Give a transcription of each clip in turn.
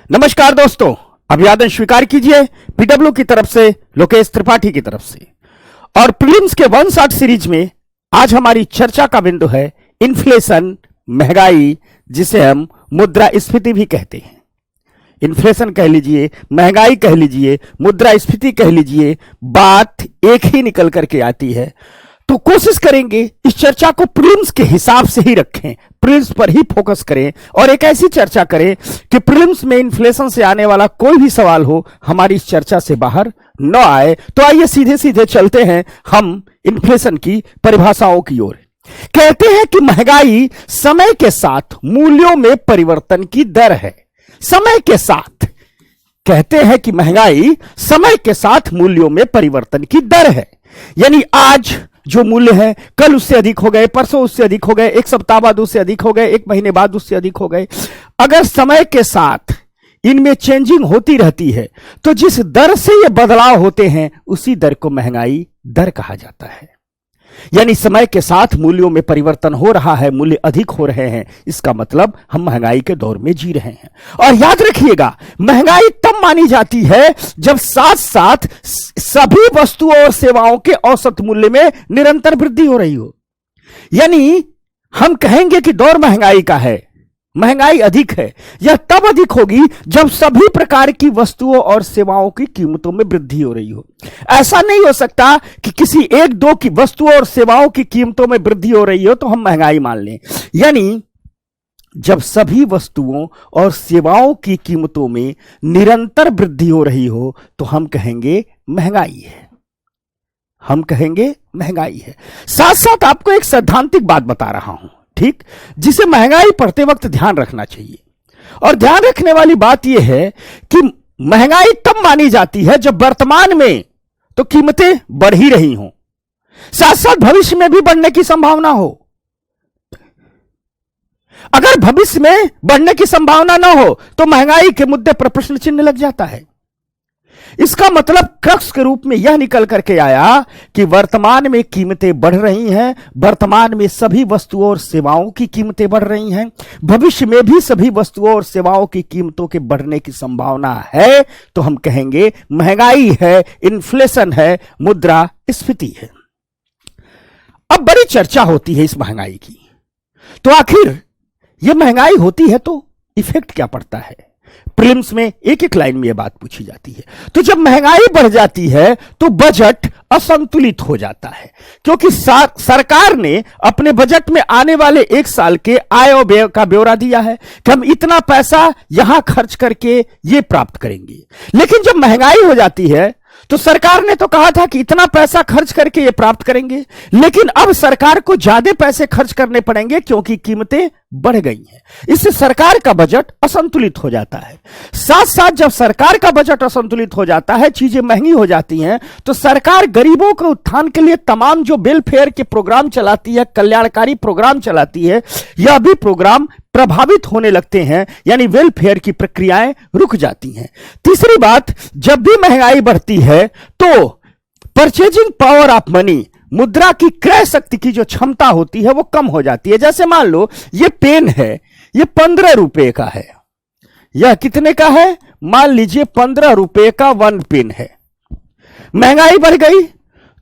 नमस्कार दोस्तों, अभिवादन स्वीकार कीजिए पीडब्ल्यू की तरफ से, लोकेश त्रिपाठी की तरफ से। और प्रीलिम्स के 160 सीरीज में आज हमारी चर्चा का बिंदु है इन्फ्लेशन, महंगाई, जिसे हम मुद्रास्फीति भी कहते हैं। इन्फ्लेशन कह लीजिए, महंगाई कह लीजिए, मुद्रास्फीति कह लीजिए, बात एक ही निकल करके आती है। तो कोशिश करेंगे इस चर्चा को प्रीलिम्स के हिसाब से ही रखें, प्रीलिम्स पर ही फोकस करें और एक ऐसी चर्चा करें कि प्रीलिम्स में इन्फ्लेशन से आने वाला कोई भी सवाल हो हमारी इस चर्चा से बाहर न आए। तो आइए सीधे सीधे चलते हैं हम इन्फ्लेशन की परिभाषाओं की ओर। कहते हैं कि महंगाई समय के साथ मूल्यों में परिवर्तन की दर है। समय के साथ कहते हैं कि महंगाई समय के साथ मूल्यों में परिवर्तन की दर है, यानी आज जो मूल्य है कल उससे अधिक हो गए, परसों उससे अधिक हो गए, एक सप्ताह बाद उससे अधिक हो गए, एक महीने बाद उससे अधिक हो गए। अगर समय के साथ इनमें चेंजिंग होती रहती है तो जिस दर से ये बदलाव होते हैं उसी दर को महंगाई दर कहा जाता है। यानी समय के साथ मूल्यों में परिवर्तन हो रहा है, मूल्य अधिक हो रहे हैं, इसका मतलब हम महंगाई के दौर में जी रहे हैं। और याद रखिएगा, महंगाई तब मानी जाती है जब साथ साथ सभी वस्तुओं और सेवाओं के औसत मूल्य में निरंतर वृद्धि हो रही हो। यानी हम कहेंगे कि दौर महंगाई का है, महंगाई अधिक है, यह तब अधिक होगी जब सभी प्रकार की वस्तुओं और सेवाओं की कीमतों में वृद्धि हो रही हो। ऐसा नहीं हो सकता कि किसी एक दो की वस्तुओं और सेवाओं की कीमतों में वृद्धि हो रही हो तो हम महंगाई मान लें। यानी जब सभी वस्तुओं और सेवाओं की कीमतों में निरंतर वृद्धि हो रही हो तो हम कहेंगे महंगाई है, हम कहेंगे महंगाई है। साथ साथ आपको एक सैद्धांतिक बात बता रहा हूं, ठीक, जिसे महंगाई पढ़ते वक्त ध्यान रखना चाहिए। और ध्यान रखने वाली बात यह है कि महंगाई तब मानी जाती है जब वर्तमान में तो कीमतें बढ़ ही रही हों, साथ साथ भविष्य में भी बढ़ने की संभावना हो। अगर भविष्य में बढ़ने की संभावना ना हो तो महंगाई के मुद्दे पर प्रश्न चिन्ह लग जाता है। इसका मतलब क्रक्स के रूप में यह निकल करके आया कि वर्तमान में कीमतें बढ़ रही हैं, वर्तमान में सभी वस्तुओं और सेवाओं की कीमतें बढ़ रही हैं, भविष्य में भी सभी वस्तुओं और सेवाओं की कीमतों के बढ़ने की संभावना है, तो हम कहेंगे महंगाई है, इन्फ्लेशन है, मुद्रास्फीति है। अब बड़ी चर्चा होती है इस महंगाई की, तो आखिर यह महंगाई होती है तो इफेक्ट क्या पड़ता है। प्रीलिम्स में एक एक लाइन में यह बात पूछी जाती है। तो जब महंगाई बढ़ जाती है तो बजट असंतुलित हो जाता है, क्योंकि सरकार ने अपने बजट में आने वाले एक साल के आय और व्यय का ब्यौरा दिया है कि हम इतना पैसा यहां खर्च करके ये प्राप्त करेंगे। लेकिन जब महंगाई हो जाती है तो सरकार ने तो कहा था कि इतना पैसा खर्च करके ये प्राप्त करेंगे, लेकिन अब सरकार को ज्यादा पैसे खर्च करने पड़ेंगे क्योंकि कीमतें बढ़ गई हैं। इससे सरकार का बजट असंतुलित हो जाता है। साथ साथ जब सरकार का बजट असंतुलित हो जाता है, चीजें महंगी हो जाती हैं, तो सरकार गरीबों के उत्थान के लिए तमाम जो वेलफेयर के प्रोग्राम चलाती है, कल्याणकारी प्रोग्राम चलाती है, यह भी प्रोग्राम प्रभावित होने लगते हैं, यानी वेलफेयर की प्रक्रियाएं रुक जाती हैं। तीसरी बात, जब भी महंगाई बढ़ती है तो परचेजिंग पावर ऑफ मनी, मुद्रा की क्रय शक्ति की जो क्षमता होती है वो कम हो जाती है। जैसे मान लो ये पेन है, ये 15 रुपए का है, यह कितने का है, मान लीजिए 15 रुपए का 1 पेन है। महंगाई बढ़ गई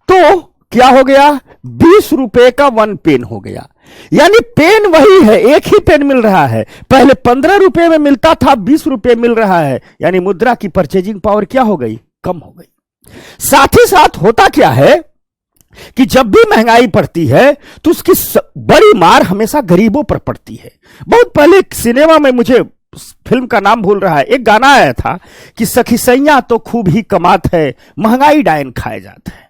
तो क्या हो गया, 20 रुपए का 1 पेन हो गया। यानी पेन वही है, एक ही पेन मिल रहा है, पहले 15 रुपए में मिलता था, 20 रुपए मिल रहा है, यानी मुद्रा की परचेजिंग पावर क्या हो गई, कम हो गई। साथ ही साथ होता क्या है कि जब भी महंगाई बढ़ती है तो उसकी बड़ी मार हमेशा गरीबों पर पड़ती है। बहुत पहले सिनेमा में, मुझे फिल्म का नाम भूल रहा है, एक गाना आया था कि सखी सैया तो खूब ही कमात है, महंगाई डायन खाए जाता है।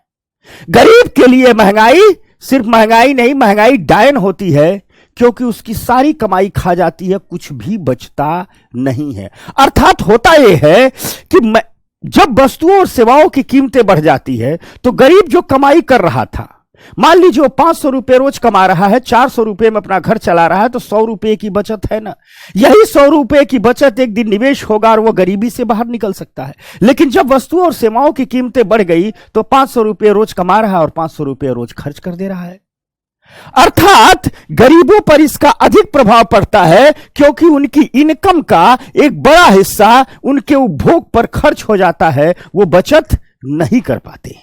गरीब के लिए महंगाई सिर्फ महंगाई नहीं, महंगाई डायन होती है, क्योंकि उसकी सारी कमाई खा जाती है, कुछ भी बचता नहीं है। अर्थात होता यह है कि जब वस्तुओं और सेवाओं की कीमतें बढ़ जाती है तो गरीब जो कमाई कर रहा था, मान लीजिए वो 500 रुपए रोज कमा रहा है, 400 रुपए में अपना घर चला रहा है, तो 100 रुपए की बचत है ना। यही 100 रुपए की बचत एक दिन निवेश होगा और वो गरीबी से बाहर निकल सकता है। लेकिन जब वस्तुओं और सेवाओं की कीमतें बढ़ गई तो 500 रुपए रोज कमा रहा है और 500 रुपए रोज खर्च कर दे रहा है। अर्थात गरीबों पर इसका अधिक प्रभाव पड़ता है, क्योंकि उनकी इनकम का एक बड़ा हिस्सा उनके उपभोग पर खर्च हो जाता है, वो बचत नहीं कर पाते।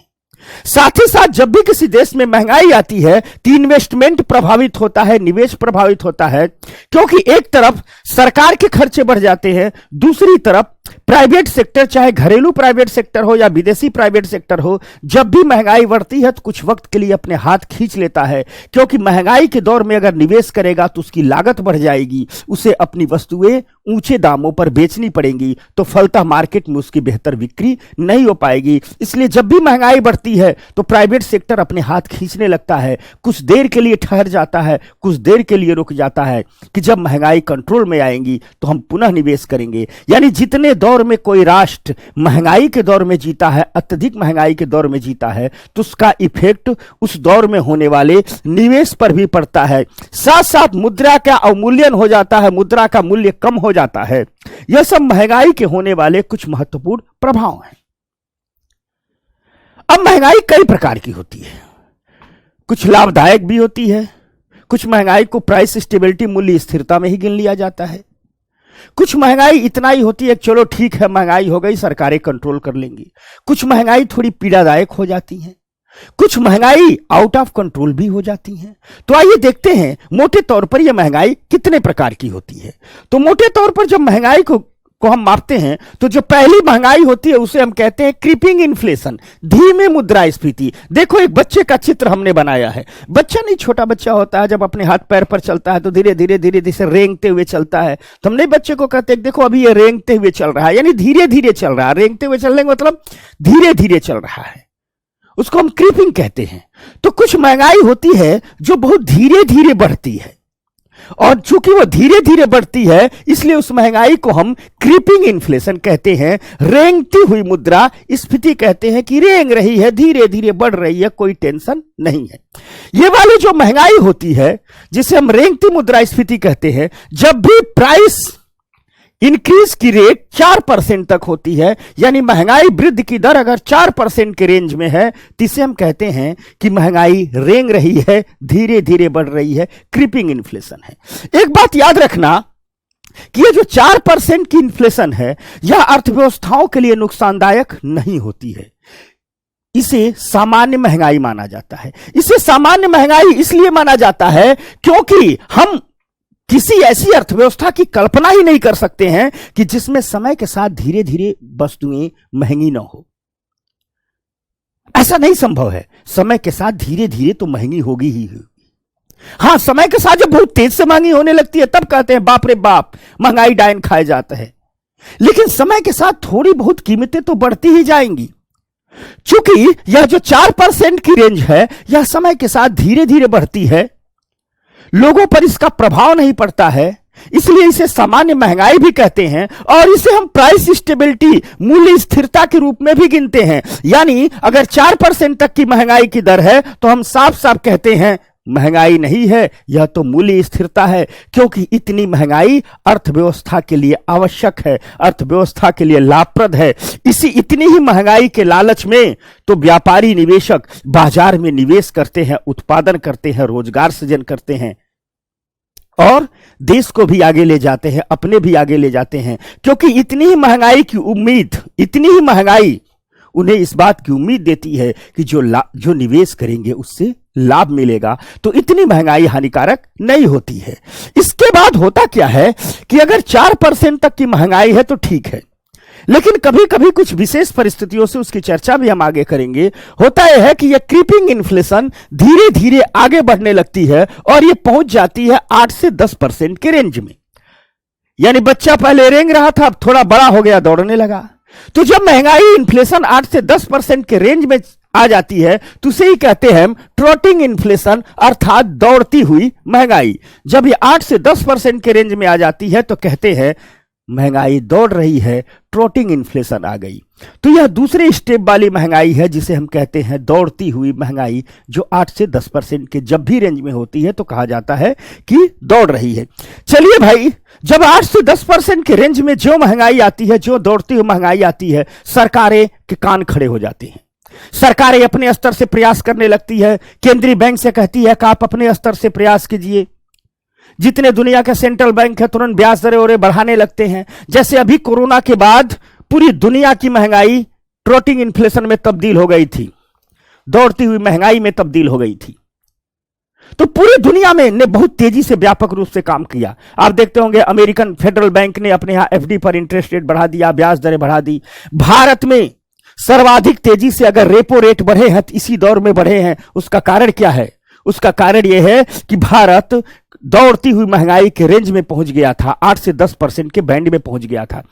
साथ ही साथ जब भी किसी देश में महंगाई आती है तो इन्वेस्टमेंट प्रभावित होता है, निवेश प्रभावित होता है, क्योंकि एक तरफ सरकार के खर्चे बढ़ जाते हैं, दूसरी तरफ प्राइवेट सेक्टर, चाहे घरेलू प्राइवेट सेक्टर हो या विदेशी प्राइवेट सेक्टर हो, जब भी महंगाई बढ़ती है तो कुछ वक्त के लिए अपने हाथ खींच लेता है, क्योंकि महंगाई के दौर में अगर निवेश करेगा तो उसकी लागत बढ़ जाएगी, उसे अपनी वस्तुएं ऊंचे दामों पर बेचनी पड़ेंगी, तो फलतः मार्केट में उसकी बेहतर बिक्री नहीं हो पाएगी। इसलिए जब भी महंगाई बढ़ती है तो प्राइवेट सेक्टर अपने हाथ खींचने लगता है, कुछ देर के लिए ठहर जाता है, कुछ देर के लिए रुक जाता है कि जब महंगाई कंट्रोल में आएंगी तो हम पुनः निवेश करेंगे। यानी जितने दौर में कोई राष्ट्र महंगाई के दौर में जीता है, अत्यधिक महंगाई के दौर में जीता है, तो उसका इफेक्ट उस दौर में होने वाले निवेश पर भी पड़ता है। साथ साथ मुद्रा का अवमूल्यन हो जाता है, मुद्रा का मूल्य कम हो जाता है। यह सब महंगाई के होने वाले कुछ महत्वपूर्ण प्रभाव हैं। अब महंगाई कई प्रकार की होती है, कुछ लाभदायक भी होती है, कुछ महंगाई को प्राइस स्टेबिलिटी, मूल्य स्थिरता में ही गिन लिया जाता है। कुछ महंगाई इतना ही होती है चलो ठीक है महंगाई हो गई, सरकारें कंट्रोल कर लेंगी। कुछ महंगाई थोड़ी पीड़ादायक हो जाती है, कुछ महंगाई आउट ऑफ कंट्रोल भी हो जाती है। तो आइए देखते हैं मोटे तौर पर यह महंगाई कितने प्रकार की होती है। तो मोटे तौर पर जब महंगाई को हम मापते हैं तो जो पहली महंगाई होती है उसे हम कहते हैं क्रीपिंग इन्फ्लेशन, धीमे मुद्रास्फीति। देखो एक बच्चे का चित्र हमने बनाया है। बच्चा नहीं, छोटा बच्चा होता है, जब अपने हाथ पैर पर चलता है तो धीरे धीरे धीरे धीरे रेंगते हुए चलता है। तो हमने बच्चे को कहते हैं देखो अभी ये रेंगते हुए चल रहा है, यानी धीरे धीरे चल रहा है। रेंगते हुए चलने का मतलब धीरे धीरे चल रहा है, उसको हम क्रीपिंग कहते हैं। तो कुछ महंगाई होती है जो बहुत धीरे धीरे बढ़ती है, और चूंकि वो धीरे धीरे बढ़ती है इसलिए उस महंगाई को हम क्रीपिंग इन्फ्लेशन कहते हैं। रेंगती हुई मुद्रा स्फीति कहते हैं कि रेंग रही है, धीरे धीरे बढ़ रही है, कोई टेंशन नहीं है। ये वाली जो महंगाई होती है जिसे हम रेंगती मुद्रास्फीति कहते हैं, जब भी प्राइस इंक्रीज की रेट 4% तक होती है, यानी महंगाई वृद्धि की दर अगर 4% के रेंज में है तो इसे हम कहते हैं कि महंगाई रेंग रही है, धीरे धीरे बढ़ रही है, क्रीपिंग इन्फ्लेशन है। एक बात याद रखना कि ये जो 4% की इन्फ्लेशन है यह अर्थव्यवस्थाओं के लिए नुकसानदायक नहीं होती है, इसे सामान्य महंगाई माना जाता है। इसे सामान्य महंगाई इसलिए माना जाता है क्योंकि हम किसी ऐसी अर्थव्यवस्था की कल्पना ही नहीं कर सकते हैं कि जिसमें समय के साथ धीरे धीरे वस्तुएं महंगी ना हो। ऐसा नहीं संभव है, समय के साथ धीरे धीरे तो महंगी होगी ही होगी। हां, समय के साथ जब बहुत तेज से महंगी होने लगती है तब कहते हैं बाप रे बाप महंगाई डायन खाए जाता है, लेकिन समय के साथ थोड़ी बहुत कीमतें तो बढ़ती ही जाएंगी। चूंकि यह जो 4% की रेंज है यह समय के साथ धीरे धीरे बढ़ती है, लोगों पर इसका प्रभाव नहीं पड़ता है, इसलिए इसे सामान्य महंगाई भी कहते हैं, और इसे हम प्राइस स्टेबिलिटी, मूल्य स्थिरता के रूप में भी गिनते हैं। यानी अगर 4% तक की महंगाई की दर है तो हम साफ साफ कहते हैं महंगाई नहीं है, यह तो मूल्य स्थिरता है, क्योंकि इतनी महंगाई अर्थव्यवस्था के लिए आवश्यक है, अर्थव्यवस्था के लिए लाभप्रद है। इसी इतनी ही महंगाई के लालच में तो व्यापारी निवेशक बाजार में निवेश करते हैं, उत्पादन करते हैं, रोजगार सृजन करते हैं और देश को भी आगे ले जाते हैं, अपने भी आगे ले जाते हैं, क्योंकि इतनी ही महंगाई की उम्मीद, इतनी ही महंगाई उन्हें इस बात की उम्मीद देती है कि जो निवेश करेंगे उससे लाभ मिलेगा। तो इतनी महंगाई हानिकारक नहीं होती है। इसके बाद होता क्या है कि अगर 4% तक की महंगाई है तो ठीक है, लेकिन कभी कभी कुछ विशेष परिस्थितियों से, उसकी चर्चा भी हम आगे करेंगे, होता यह है कि यह क्रीपिंग इन्फ्लेशन धीरे धीरे आगे बढ़ने लगती है और यह पहुंच जाती है 8 से 10% के रेंज में। यानी बच्चा पहले रेंग रहा था, अब थोड़ा बड़ा हो गया, दौड़ने लगा। तो जब महंगाई इन्फ्लेशन 8 से 10% के रेंज में आ जाती है तो उसे ही कहते हैं हम ट्रॉटिंग इन्फ्लेशन, अर्थात दौड़ती हुई महंगाई। जब ये 8 से 10% के रेंज में आ जाती है तो कहते हैं महंगाई दौड़ रही है, ट्रॉटिंग इन्फ्लेशन आ गई। तो यह दूसरे स्टेप वाली महंगाई है जिसे हम कहते हैं दौड़ती हुई महंगाई, जो 8 से 10% के जब भी रेंज में होती है तो कहा जाता है कि दौड़ रही है। चलिए भाई, जब 8 से 10% के रेंज में जो महंगाई आती है, जो दौड़ती हुई महंगाई आती है, सरकारें के कान खड़े हो जाते हैं। सरकारें अपने स्तर से प्रयास करने लगती है, केंद्रीय बैंक से कहती है कि आप अपने स्तर से प्रयास कीजिए। जितने दुनिया के सेंट्रल बैंक है तुरंत ब्याज दरें और बढ़ाने लगते हैं। जैसे अभी कोरोना के बाद पूरी दुनिया की महंगाई ट्रोटिंग इन्फ्लेशन में तब्दील हो गई थी, दौड़ती हुई महंगाई में तब्दील हो गई थी। तो पूरी दुनिया में ने बहुत तेजी से व्यापक रूप से काम किया। आप देखते होंगे अमेरिकन फेडरल बैंक ने अपने यहां एफडी पर इंटरेस्ट रेट बढ़ा दिया, ब्याज दरें बढ़ा दी। भारत में सर्वाधिक तेजी से अगर रेपो रेट बढ़े हैं तो इसी दौर में बढ़े हैं। उसका कारण क्या है? उसका कारण यह है कि भारत दौड़ती हुई महंगाई के रेंज में पहुंच गया था, 8 से 10% के बैंड में पहुंच गया था।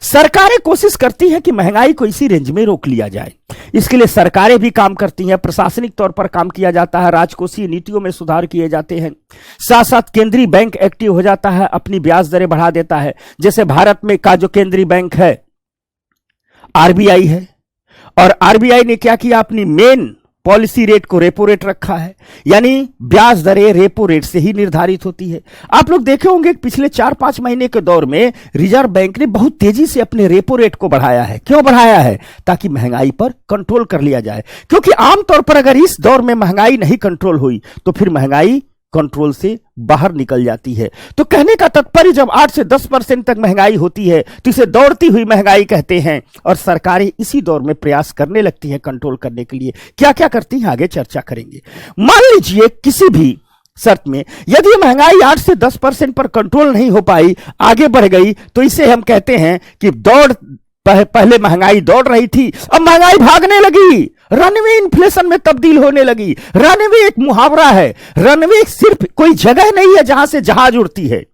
सरकारें कोशिश करती हैं कि महंगाई को इसी रेंज में रोक लिया जाए। इसके लिए सरकारें भी काम करती हैं, प्रशासनिक तौर पर काम किया जाता है, राजकोषीय नीतियों में सुधार किए जाते हैं। साथ साथ केंद्रीय बैंक एक्टिव हो जाता है, अपनी ब्याज दरें बढ़ा देता है। जैसे भारत में का जो केंद्रीय बैंक है आरबीआई है, और आरबीआई ने क्या किया, अपनी मेन पॉलिसी रेट को रेपो रेट रखा है, यानी ब्याज दरें रेपो रेट से ही निर्धारित होती है। आप लोग देखे होंगे पिछले 4-5 महीने के दौर में रिजर्व बैंक ने बहुत तेजी से अपने रेपो रेट को बढ़ाया है। क्यों बढ़ाया है? ताकि महंगाई पर कंट्रोल कर लिया जाए। क्योंकि आमतौर पर अगर इस दौर में महंगाई नहीं कंट्रोल हुई तो फिर महंगाई कंट्रोल से बाहर निकल जाती है। तो कहने का तात्पर्य जब 8 से 10% तक महंगाई होती है तो इसे दौड़ती हुई महंगाई कहते हैं, और सरकारें इसी दौर में प्रयास करने लगती हैं कंट्रोल करने के लिए। क्या क्या करती हैं आगे चर्चा करेंगे। मान लीजिए किसी भी शर्त में यदि महंगाई 8 से 10% पर कंट्रोल नहीं हो पाई, आगे बढ़ गई, तो इसे हम कहते हैं कि पहले महंगाई दौड़ रही थी, अब महंगाई भागने लगी, रनवे इन्फ्लेशन में तब्दील होने लगी। रनवे एक मुहावरा है। रनवे सिर्फ कोई जगह नहीं है जहां से जहाज उड़ती है,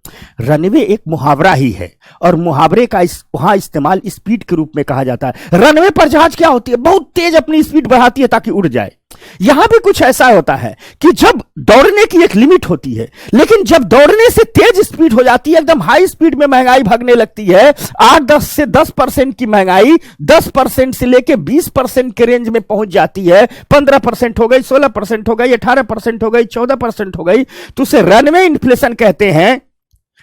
रनवे एक मुहावरा ही है, और मुहावरे का वहां इस्तेमाल स्पीड के रूप में कहा जाता है। रनवे पर जहाज क्या होती है? बहुत तेज अपनी स्पीड बढ़ाती है ताकि उड़ जाए। यहां भी कुछ ऐसा होता है कि जब दौड़ने की एक लिमिट होती है, लेकिन जब दौड़ने से तेज स्पीड हो जाती है, एकदम हाई स्पीड में महंगाई भागने लगती है, 8-10 से 10% की महंगाई 10% से लेके 20% के रेंज में पहुंच जाती है, 15% हो गई, 16% हो गई, 18% हो गई, 14% हो गई, तो उसे रनवे इन्फ्लेशन कहते हैं,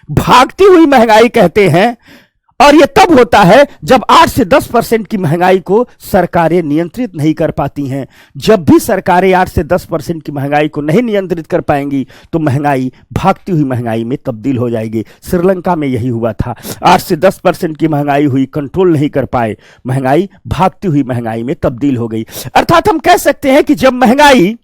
भागती हुई महंगाई कहते हैं। और यह तब होता है जब 8 से 10% की महंगाई को सरकारें नियंत्रित नहीं कर पाती हैं। जब भी सरकारें 8 से 10% की महंगाई को नहीं नियंत्रित कर पाएंगी तो महंगाई भागती हुई महंगाई में तब्दील हो जाएगी। श्रीलंका में यही हुआ था, 8 से 10% की महंगाई हुई, कंट्रोल नहीं कर पाए, महंगाई भागती हुई महंगाई में तब्दील हो गई। अर्थात हम कह सकते हैं कि जब महंगाई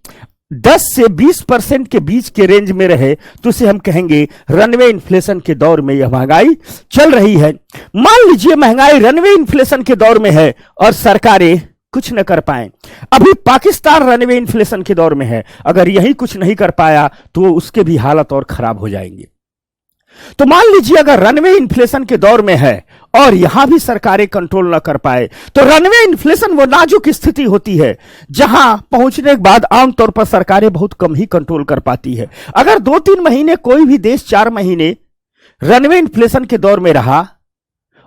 10 से 20% के बीच के रेंज में रहे तो उसे हम कहेंगे रनवे इन्फ्लेशन के दौर में यह महंगाई चल रही है। मान लीजिए महंगाई रनवे इन्फ्लेशन के दौर में है और सरकारें कुछ न कर पाए। अभी पाकिस्तान रनवे इन्फ्लेशन के दौर में है, अगर यही कुछ नहीं कर पाया तो उसके भी हालत और खराब हो जाएंगे। तो मान लीजिए अगर रनवे इन्फ्लेशन के दौर में है और यहां भी सरकारें कंट्रोल न कर पाए, तो रनवे इन्फ्लेशन वो नाजुक स्थिति होती है जहां पहुंचने के बाद आमतौर पर सरकारें बहुत कम ही कंट्रोल कर पाती है। अगर 2-3 महीने कोई भी देश 4 महीने रनवे इन्फ्लेशन के दौर में रहा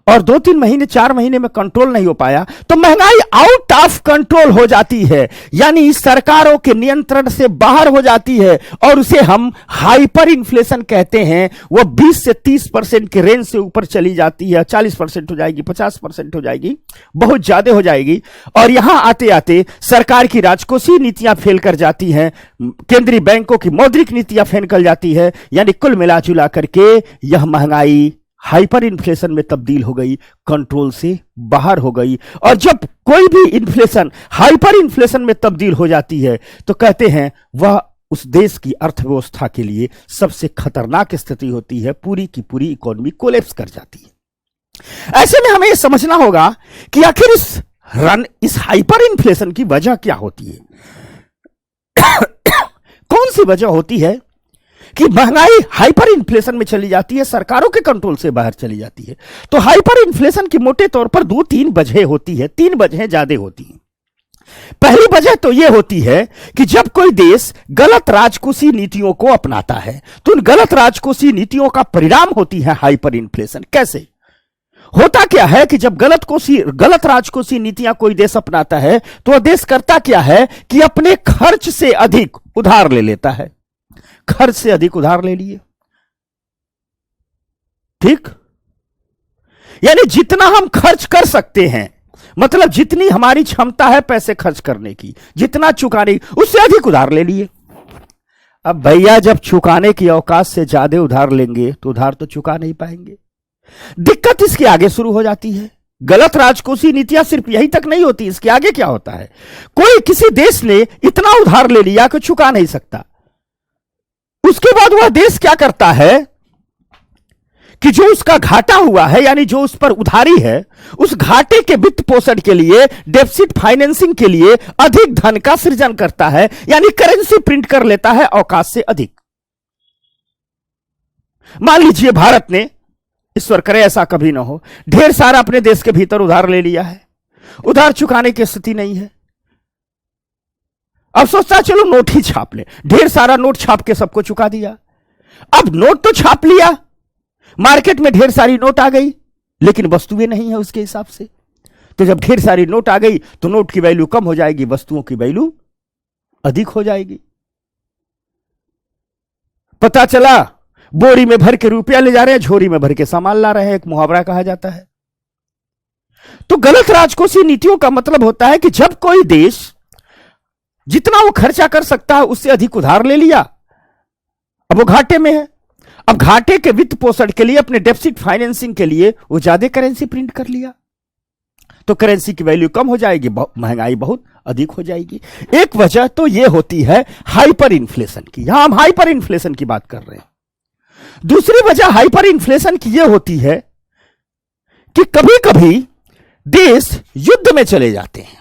और 2-3 महीने 4 महीने में कंट्रोल नहीं हो पाया तो महंगाई आउट ऑफ कंट्रोल हो जाती है, यानी सरकारों के नियंत्रण से बाहर हो जाती है और उसे हम हाइपर इन्फ्लेशन कहते हैं। वो 20 से 30% के रेंज से ऊपर चली जाती है, 40% हो जाएगी, 50% हो जाएगी, बहुत ज्यादा हो जाएगी। और यहां आते आते सरकार की राजकोषीय नीतियां फेल कर जाती हैं, केंद्रीय बैंकों की मौद्रिक नीतियां फेल कर जाती है, यानी कुल मिला जुला करके यह महंगाई हाइपर इन्फ्लेशन में तब्दील हो गई, कंट्रोल से बाहर हो गई। और जब कोई भी इन्फ्लेशन हाइपर इन्फ्लेशन में तब्दील हो जाती है तो कहते हैं वह उस देश की अर्थव्यवस्था के लिए सबसे खतरनाक स्थिति होती है, पूरी की पूरी इकोनॉमी कोलैप्स कर जाती है। ऐसे में हमें यह समझना होगा कि आखिर इस हाइपर इन्फ्लेशन की वजह क्या होती है। कौन सी वजह होती है कि महंगाई हाइपर इन्फ्लेशन में चली जाती है, सरकारों के कंट्रोल से बाहर चली जाती है। तो हाइपर इन्फ्लेशन की मोटे तौर पर 2-3 वजह होती है, 3 वजह ज्यादा होती हैं। पहली वजह तो यह होती है कि जब कोई देश गलत राजकोषीय नीतियों को अपनाता है तो उन गलत राजकोषीय नीतियों का परिणाम होती है हाइपर इन्फ्लेशन। कैसे होता क्या है कि जब गलत राजकोषीय नीतियां कोई देश अपनाता है तो वह देश करता क्या है कि अपने खर्च से अधिक उधार ले लेता है, खर्च से अधिक उधार ले लिए, ठीक, यानी जितना हम खर्च कर सकते हैं मतलब जितनी हमारी क्षमता है पैसे खर्च करने की, जितना चुकाने, उससे अधिक उधार ले लिए। अब भैया जब चुकाने की औकात से ज्यादा उधार लेंगे तो उधार तो चुका नहीं पाएंगे। दिक्कत इसके आगे शुरू हो जाती है। गलत राजकोषीय नीतियां सिर्फ यही तक नहीं होती, इसके आगे क्या होता है, कोई किसी देश ने इतना उधार ले लिया कि चुका नहीं सकता, उसके बाद वह देश क्या करता है कि जो उसका घाटा हुआ है, यानी जो उस पर उधारी है, उस घाटे के वित्त पोषण के लिए, डेफिसिट फाइनेंसिंग के लिए अधिक धन का सृजन करता है, यानी करेंसी प्रिंट कर लेता है औकात से अधिक। मान लीजिए भारत ने, ईश्वर करे ऐसा कभी ना हो, ढेर सारा अपने देश के भीतर उधार ले लिया है, उधार चुकाने की स्थिति नहीं है। अब सोचता चलो नोट ही छाप ले, ढेर सारा नोट छाप के सबको चुका दिया। अब नोट तो छाप लिया, मार्केट में ढेर सारी नोट आ गई, लेकिन वस्तुएं नहीं है उसके हिसाब से। तो जब ढेर सारी नोट आ गई तो नोट की वैल्यू कम हो जाएगी, वस्तुओं की वैल्यू अधिक हो जाएगी। पता चला बोरी में भर के रुपया ले जा रहे हैं, झोरी में भर के सामान ला रहे हैं, एक मुहावरा कहा जाता है। तो गलत राजकोषीय नीतियों का मतलब होता है कि जब कोई देश जितना वो खर्चा कर सकता है उससे अधिक उधार ले लिया, अब वो घाटे में है। अब घाटे के वित्त पोषण के लिए, अपने डेफिसिट फाइनेंसिंग के लिए वो ज्यादा करेंसी प्रिंट कर लिया, तो करेंसी की वैल्यू कम हो जाएगी, महंगाई बहुत अधिक हो जाएगी। एक वजह तो ये होती है हाइपर इन्फ्लेशन की, यहां हम हाइपर इन्फ्लेशन की बात कर रहे हैं। दूसरी वजह हाइपर इन्फ्लेशन की यह होती है कि कभी कभी देश युद्ध में चले जाते हैं,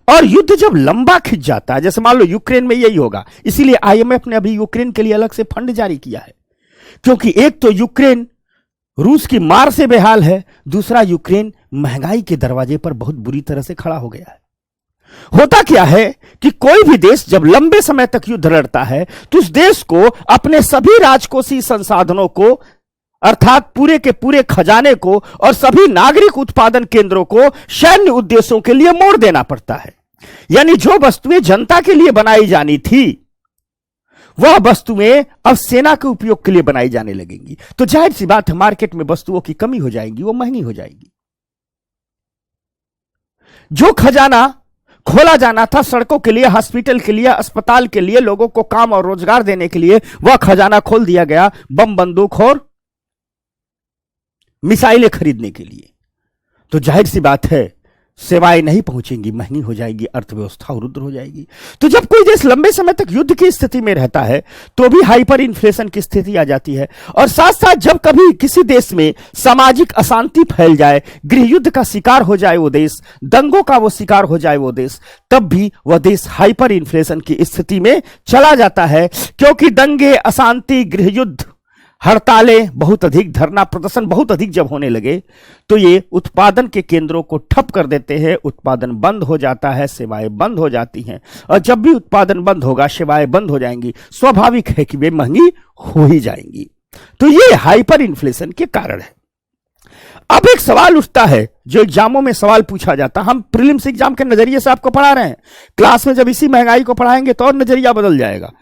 और युद्ध जब लंबा खिंच जाता है, जैसे मान लो यूक्रेन में यही होगा, इसीलिए आईएमएफ ने अभी यूक्रेन के लिए अलग से फंड जारी किया है, क्योंकि एक तो यूक्रेन रूस की मार से बेहाल है, दूसरा यूक्रेन महंगाई के दरवाजे पर बहुत बुरी तरह से खड़ा हो गया है। होता क्या है कि कोई भी देश जब लंबे समय तक युद्ध लड़ता है तो उस देश को अपने सभी राजकोषीय संसाधनों को, अर्थात पूरे के पूरे खजाने को और सभी नागरिक उत्पादन केंद्रों को सैन्य उद्देश्यों के लिए मोड़ देना पड़ता है। यानी जो वस्तुएं जनता के लिए बनाई जानी थी वह वस्तुएं अब सेना के उपयोग के लिए बनाई जाने लगेंगी। तो जाहिर सी बात है मार्केट में वस्तुओं की कमी हो जाएगी, वो महंगी हो जाएगी। जो खजाना खोला जाना था सड़कों के लिए, हॉस्पिटल के लिए, अस्पताल के लिए, लोगों को काम और रोजगार देने के लिए, वह खजाना खोल दिया गया बम बंदूक और मिसाइलें खरीदने के लिए। तो जाहिर सी बात है सेवाएं नहीं पहुंचेंगी, महंगी हो जाएगी, अर्थव्यवस्था रुद्र हो जाएगी। तो जब कोई देश लंबे समय तक युद्ध की स्थिति में रहता है तो भी हाइपर इन्फ्लेशन की स्थिति आ जाती है। और साथ साथ जब कभी किसी देश में सामाजिक अशांति फैल जाए, गृह युद्ध का शिकार हो जाए वो देश, दंगों का वो शिकार हो जाए वो देश, तब भी वह देश हाइपर इन्फ्लेशन की स्थिति में चला जाता है, क्योंकि दंगे, अशांति, गृह युद्ध, हड़तालें बहुत अधिक, धरना प्रदर्शन बहुत अधिक जब होने लगे तो ये उत्पादन के केंद्रों को ठप कर देते हैं, उत्पादन बंद हो जाता है, सेवाएं बंद हो जाती हैं। और जब भी उत्पादन बंद होगा, सेवाएं बंद हो जाएंगी, स्वाभाविक है कि वे महंगी हो ही जाएंगी। तो ये हाइपर इन्फ्लेशन के कारण है। अब एक सवाल उठता है जो एग्जामों में सवाल पूछा जाता है, हम प्रीलिम्स एग्जाम के नजरिए से आपको पढ़ा रहे हैं, क्लास में जब इसी महंगाई को पढ़ाएंगे तो और नजरिया बदल जाएगा।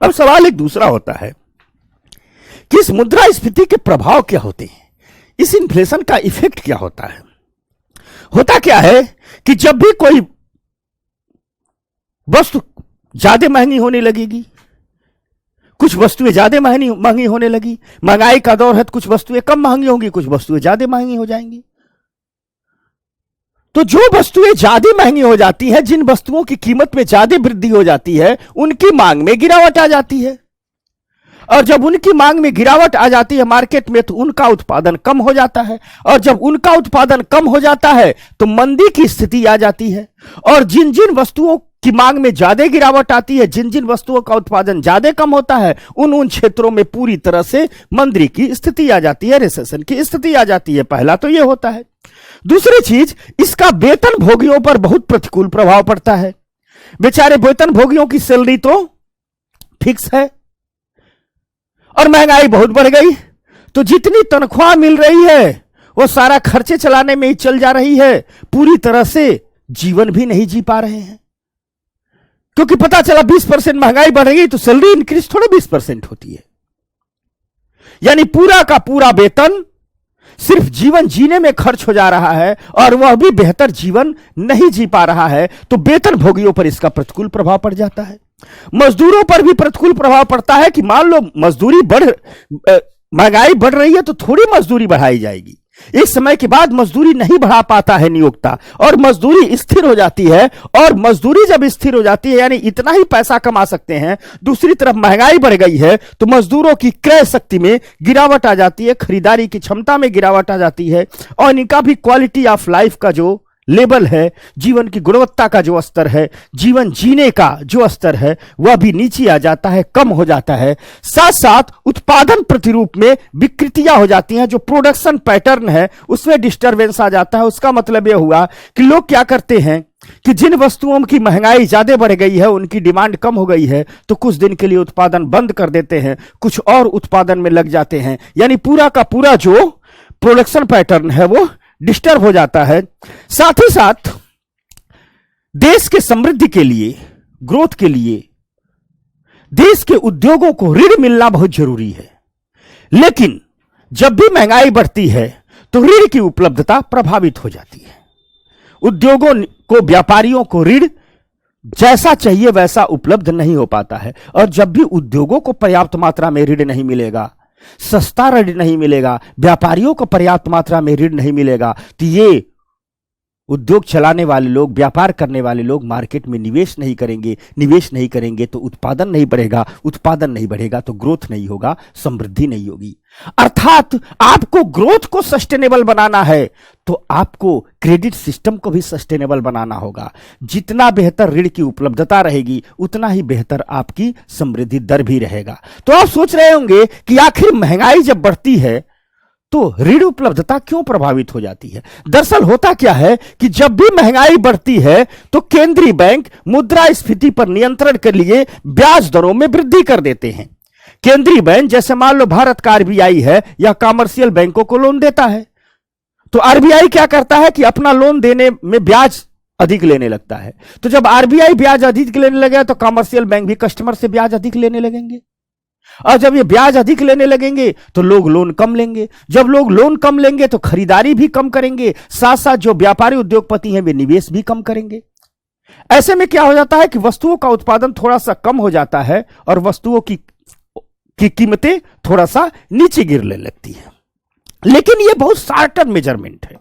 अब सवाल एक दूसरा होता है कि इस मुद्रास्फीति के प्रभाव क्या होते हैं, इस इन्फ्लेशन का इफेक्ट क्या होता है। होता क्या है कि जब भी कोई वस्तु ज्यादा महंगी होने लगेगी, कुछ वस्तुएं ज्यादा महंगी होने लगी, महंगाई का दौर है तो कुछ वस्तुएं कम महंगी होंगी, कुछ वस्तुएं ज्यादा महंगी हो जाएंगी। तो जो वस्तुएं ज्यादा महंगी हो जाती हैं, जिन वस्तुओं की कीमत में ज्यादा वृद्धि हो जाती है, उनकी मांग में गिरावट आ जाती है। और जब उनकी मांग में गिरावट आ जाती है मार्केट में तो उनका उत्पादन कम हो जाता है, और जब उनका उत्पादन कम हो जाता है तो मंदी की स्थिति आ जाती है। और जिन जिन वस्तुओं की मांग में ज्यादा गिरावट आती है, जिन जिन वस्तुओं का उत्पादन ज्यादा कम होता है, उन क्षेत्रों में पूरी तरह से मंदी की स्थिति आ जाती है, रिसेशन की स्थिति आ जाती है। पहला तो यह होता है। दूसरी चीज, इसका वेतन भोगियों पर बहुत प्रतिकूल प्रभाव पड़ता है। बेचारे वेतन भोगियों की सैलरी तो फिक्स है और महंगाई बहुत बढ़ गई, तो जितनी तनख्वाह मिल रही है वो सारा खर्चे चलाने में ही चल जा रही है, पूरी तरह से जीवन भी नहीं जी पा रहे हैं। क्योंकि पता चला 20% महंगाई बढ़ गई तो सैलरी इंक्रीज थोड़ा 20% होती है। यानी पूरा का पूरा वेतन सिर्फ जीवन जीने में खर्च हो जा रहा है और वह भी बेहतर जीवन नहीं जी पा रहा है, तो वेतन भोगियों पर इसका प्रतिकूल प्रभाव पड़ जाता है। मजदूरों पर भी प्रतिकूल प्रभाव पड़ता है कि मान लो महंगाई बढ़ रही है तो थोड़ी मजदूरी बढ़ाई जाएगी, एक समय के बाद मजदूरी नहीं बढ़ा पाता है नियोक्ता और मजदूरी स्थिर हो जाती है। और मजदूरी जब स्थिर हो जाती है यानी इतना ही पैसा कमा सकते हैं, दूसरी तरफ महंगाई बढ़ गई है तो मजदूरों की क्रय शक्ति में गिरावट आ जाती है, खरीदारी की क्षमता में गिरावट आ जाती है और इनका भी क्वालिटी ऑफ लाइफ का जो लेवल है, जीवन की गुणवत्ता का जो स्तर है, जीवन जीने का जो स्तर है, वह भी नीचे आ जाता है, कम हो जाता है। साथ साथ उत्पादन प्रतिरूप में विकृतियां हो जाती हैं, जो प्रोडक्शन पैटर्न है उसमें डिस्टरबेंस आ जाता है। उसका मतलब यह हुआ कि लोग क्या करते हैं कि जिन वस्तुओं की महंगाई ज्यादा बढ़ गई है, उनकी डिमांड कम हो गई है, तो कुछ दिन के लिए उत्पादन बंद कर देते हैं, कुछ और उत्पादन में लग जाते हैं, यानी पूरा का पूरा जो प्रोडक्शन पैटर्न है वो डिस्टर्ब हो जाता है। साथ ही साथ देश के समृद्धि के लिए, ग्रोथ के लिए देश के उद्योगों को ऋण मिलना बहुत जरूरी है, लेकिन जब भी महंगाई बढ़ती है तो ऋण की उपलब्धता प्रभावित हो जाती है। उद्योगों को, व्यापारियों को ऋण जैसा चाहिए वैसा उपलब्ध नहीं हो पाता है और जब भी उद्योगों को पर्याप्त मात्रा में ऋण नहीं मिलेगा, सस्ता ऋण नहीं मिलेगा, व्यापारियों को पर्याप्त मात्रा में ऋण नहीं मिलेगा, तो ये उद्योग चलाने वाले लोग, व्यापार करने वाले लोग मार्केट में निवेश नहीं करेंगे। निवेश नहीं करेंगे तो उत्पादन नहीं बढ़ेगा, उत्पादन नहीं बढ़ेगा तो ग्रोथ नहीं होगा, समृद्धि नहीं होगी। अर्थात आपको ग्रोथ को सस्टेनेबल बनाना है तो आपको क्रेडिट सिस्टम को भी सस्टेनेबल बनाना होगा। जितना बेहतर ऋण की उपलब्धता रहेगी उतना ही बेहतर आपकी समृद्धि दर भी रहेगा। तो आप सोच रहे होंगे कि आखिर महंगाई जब बढ़ती है तो ऋण उपलब्धता क्यों प्रभावित हो जाती है। दरअसल होता क्या है कि जब भी महंगाई बढ़ती है तो केंद्रीय बैंक मुद्रास्फीति पर नियंत्रण के लिए ब्याज दरों में वृद्धि कर देते हैं। केंद्रीय बैंक, जैसे मान लो भारत का आरबीआई है या कमर्शियल बैंकों को लोन देता है, तो आरबीआई क्या करता है कि अपना लोन देने में ब्याज अधिक लेने लगता है। तो जब आरबीआई ब्याज अधिक लेने लगे तो कमर्शियल बैंक भी कस्टमर से ब्याज अधिक लेने लगेंगे और जब ये ब्याज अधिक लेने लगेंगे तो लोग लोन कम लेंगे। जब लोग लोन कम लेंगे तो खरीदारी भी कम करेंगे, साथ साथ जो व्यापारी उद्योगपति हैं वे निवेश भी कम करेंगे। ऐसे में क्या हो जाता है कि वस्तुओं का उत्पादन थोड़ा सा कम हो जाता है और वस्तुओं की कीमतें थोड़ा सा नीचे गिरने लगती है। लेकिन यह बहुत शॉर्ट टर्म मेजरमेंट है।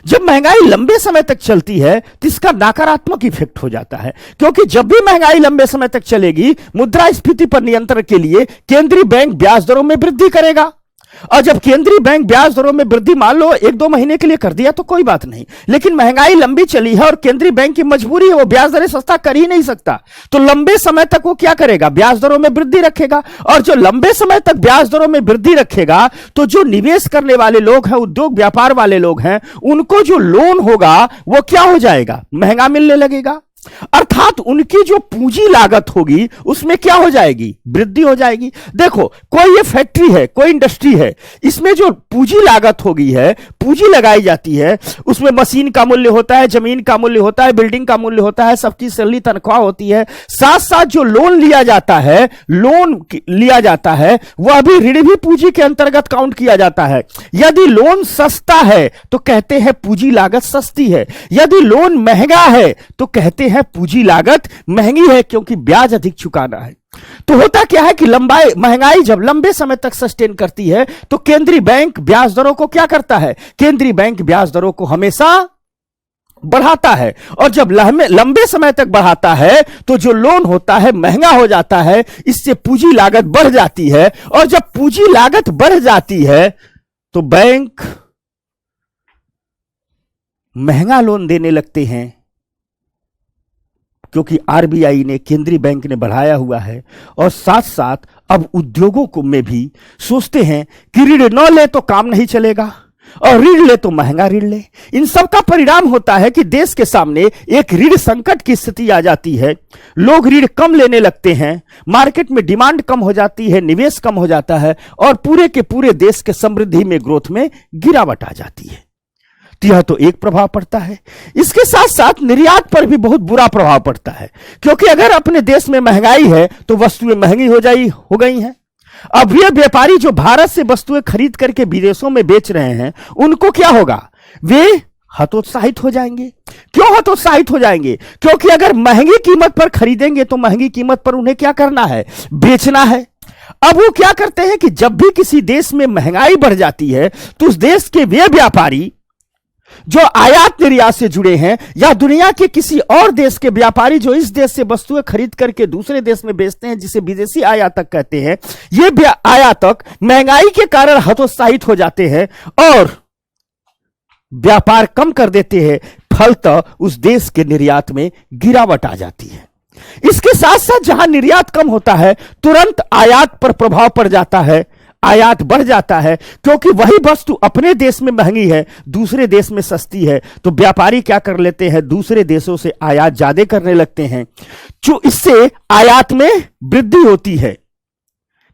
जब महंगाई लंबे समय तक चलती है तो इसका नकारात्मक इफेक्ट हो जाता है, क्योंकि जब भी महंगाई लंबे समय तक चलेगी मुद्रास्फीति पर नियंत्रण के लिए केंद्रीय बैंक ब्याज दरों में वृद्धि करेगा। और जब केंद्रीय बैंक ब्याज दरों में वृद्धि मान लो 1-2 महीने के लिए कर दिया तो कोई बात नहीं, लेकिन महंगाई लंबी चली है और केंद्रीय बैंक की मजबूरी है, वो ब्याज दरें सस्ता कर ही नहीं सकता, तो लंबे समय तक वो क्या करेगा, ब्याज दरों में वृद्धि रखेगा। और जो लंबे समय तक ब्याज दरों में वृद्धि रखेगा तो जो निवेश करने वाले लोग हैं, उद्योग व्यापार वाले लोग हैं, उनको जो लोन होगा वो क्या हो जाएगा, महंगा मिलने लगेगा। अर्थात उनकी जो पूंजी लागत होगी उसमें क्या हो जाएगी, वृद्धि हो जाएगी। देखो, कोई ये फैक्ट्री है, कोई इंडस्ट्री है, इसमें जो पूंजी लागत होगी है, पूंजी लगाई जाती है, उसमें मशीन का मूल्य होता है, जमीन का मूल्य होता है, बिल्डिंग का मूल्य होता है, सबकी सैलरी तनख्वाह होती है। साथ साथ जो लोन लिया जाता है वह भी ऋण भी पूंजी के अंतर्गत काउंट किया जाता है। यदि लोन सस्ता है तो कहते हैं पूंजी लागत सस्ती है, यदि लोन महंगा है तो कहते हैं पूंजी लागत महंगी है, क्योंकि ब्याज अधिक चुकाना है। तो होता क्या है कि महंगाई जब लंबे समय तक सस्टेन करती है तो केंद्रीय बैंक ब्याज दरों को क्या करता है, केंद्रीय बैंक ब्याज दरों को हमेशा बढ़ाता है। और जब लंबे समय तक बढ़ाता है तो जो लोन होता है महंगा हो जाता है, इससे पूंजी लागत बढ़ जाती है। और जब पूंजी लागत बढ़ जाती है तो बैंक महंगा लोन देने लगते हैं, क्योंकि आरबीआई ने, केंद्रीय बैंक ने बढ़ाया हुआ है। और साथ साथ अब उद्योगों को में भी सोचते हैं कि ऋण न ले तो काम नहीं चलेगा और ऋण ले तो महंगा ऋण ले। इन सब का परिणाम होता है कि देश के सामने एक ऋण संकट की स्थिति आ जाती है। लोग ऋण कम लेने लगते हैं, मार्केट में डिमांड कम हो जाती है, निवेश कम हो जाता है और पूरे के पूरे देश के समृद्धि में, ग्रोथ में गिरावट आ जाती है। तो यह तो एक प्रभाव पड़ता है। इसके साथ साथ निर्यात पर भी बहुत बुरा प्रभाव पड़ता है, क्योंकि अगर अपने देश में महंगाई है तो वस्तुएं महंगी हो गई हैं। अब ये व्यापारी जो भारत से वस्तुएं खरीद करके विदेशों में बेच रहे हैं, उनको क्या होगा? वे हतोत्साहित हो जाएंगे। क्यों हतोत्साहित हो जाएंगे? क्योंकि अगर महंगी कीमत पर खरीदेंगे तो महंगी कीमत पर उन्हें क्या करना है? बेचना है। अब वो क्या करते हैं कि जब भी किसी देश में महंगाई बढ़ जाती है तो उस देश के वे व्यापारी जो आयात निर्यात से जुड़े हैं, या दुनिया के किसी और देश के व्यापारी जो इस देश से वस्तुएं खरीद करके दूसरे देश में बेचते हैं, जिसे विदेशी आयातक कहते हैं, ये आयातक महंगाई के कारण हतोत्साहित हो जाते हैं और व्यापार कम कर देते हैं। फलतः उस देश के निर्यात में गिरावट आ जाती है। इसके साथ साथ जहां निर्यात कम होता है, तुरंत आयात पर प्रभाव पड़ जाता है, आयात बढ़ जाता है, क्योंकि वही वस्तु अपने देश में महंगी है, दूसरे देश में सस्ती है, तो व्यापारी क्या कर लेते हैं? दूसरे देशों से आयात ज्यादा करने लगते हैं, जो इससे आयात में वृद्धि होती है।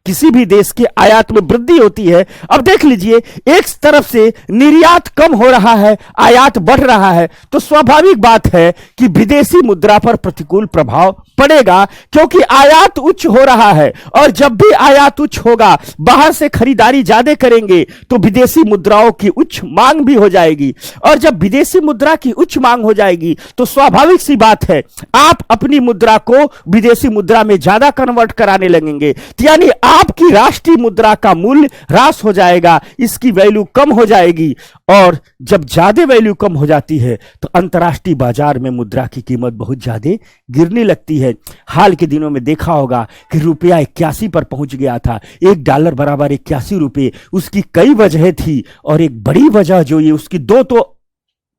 किसी भी देश के आयात में वृद्धि होती है। अब देख लीजिए, एक तरफ से निर्यात कम हो रहा है, आयात बढ़ रहा है, तो स्वाभाविक बात है कि विदेशी मुद्रा पर प्रतिकूल प्रभाव पड़ेगा, क्योंकि आयात उच्च हो रहा है। और जब भी आयात उच्च होगा, बाहर से खरीदारी ज्यादा करेंगे तो विदेशी मुद्राओं की उच्च मांग भी हो जाएगी। और जब विदेशी मुद्रा की उच्च मांग हो जाएगी तो स्वाभाविक सी बात है, आप अपनी मुद्रा को विदेशी मुद्रा में ज्यादा कन्वर्ट कराने लगेंगे, यानी आपकी राष्ट्रीय मुद्रा का मूल्य ह्रास हो जाएगा, इसकी वैल्यू कम हो जाएगी। और जब ज्यादा वैल्यू कम हो जाती है तो अंतर्राष्ट्रीय बाजार में मुद्रा की कीमत बहुत ज्यादा गिरने लगती है। हाल के दिनों में देखा होगा कि रुपया 81 पर पहुंच गया था। $1 बराबर 81 रुपये। उसकी कई वजह थी, और एक बड़ी वजह जो ये उसकी दो तो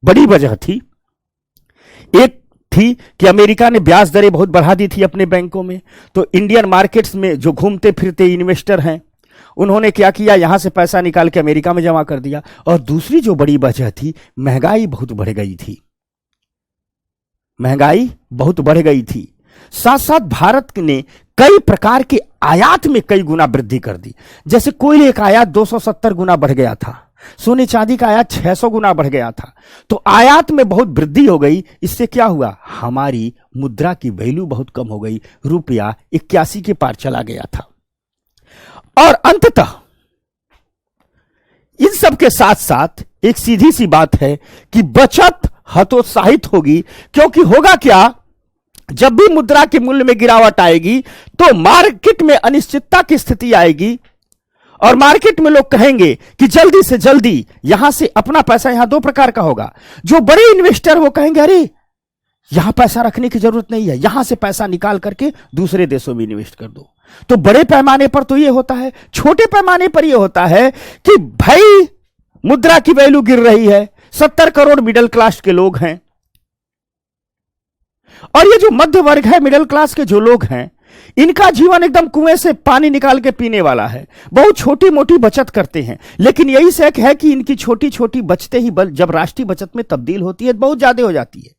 बड़ी वजह थी। एक थी कि अमेरिका ने ब्याज दरें बहुत बढ़ा दी थी अपने बैंकों में, तो इंडियन मार्केट्स में जो घूमते फिरते इन्वेस्टर हैं, उन्होंने क्या किया? यहां से पैसा निकाल के अमेरिका में जमा कर दिया। और दूसरी जो बड़ी वजह थी, महंगाई बहुत बढ़ गई थी। महंगाई बहुत बढ़ गई थी। साथ साथ भारत ने कई प्रकार के आयात में कई गुना वृद्धि कर दी। जैसे कोयले का आयात 270 गुना बढ़ गया था, सोने चांदी का आयात 600 गुना बढ़ गया था। तो आयात में बहुत वृद्धि हो गई। इससे क्या हुआ? हमारी मुद्रा की वैल्यू बहुत कम हो गई। रुपया 81 के पार चला गया था। और अंततः इन सब के साथ साथ एक सीधी सी बात है कि बचत हतोत्साहित होगी, क्योंकि होगा क्या? जब भी मुद्रा के मूल्य में गिरावट आएगी तो मार्केट में अनिश्चितता की स्थिति आएगी, और मार्केट में लोग कहेंगे कि जल्दी से जल्दी यहां से अपना पैसा, यहां दो प्रकार का होगा। जो बड़े इन्वेस्टर वो कहेंगे अरे यहां पैसा रखने की जरूरत नहीं है, यहां से पैसा निकाल करके दूसरे देशों में इन्वेस्ट कर दो। तो बड़े पैमाने पर तो ये होता है। छोटे पैमाने पर ये होता है कि भाई मुद्रा की वैल्यू गिर रही है, 70 करोड़ मिडिल क्लास के लोग हैं, और ये जो मध्य वर्ग है, मिडिल क्लास के जो लोग हैं, इनका जीवन एकदम कुएं से पानी निकाल के पीने वाला है। बहुत छोटी मोटी बचत करते हैं, लेकिन यही शक है कि इनकी छोटी छोटी बचतें ही जब राष्ट्रीय बचत में तब्दील होती है तो बहुत ज्यादा हो जाती है।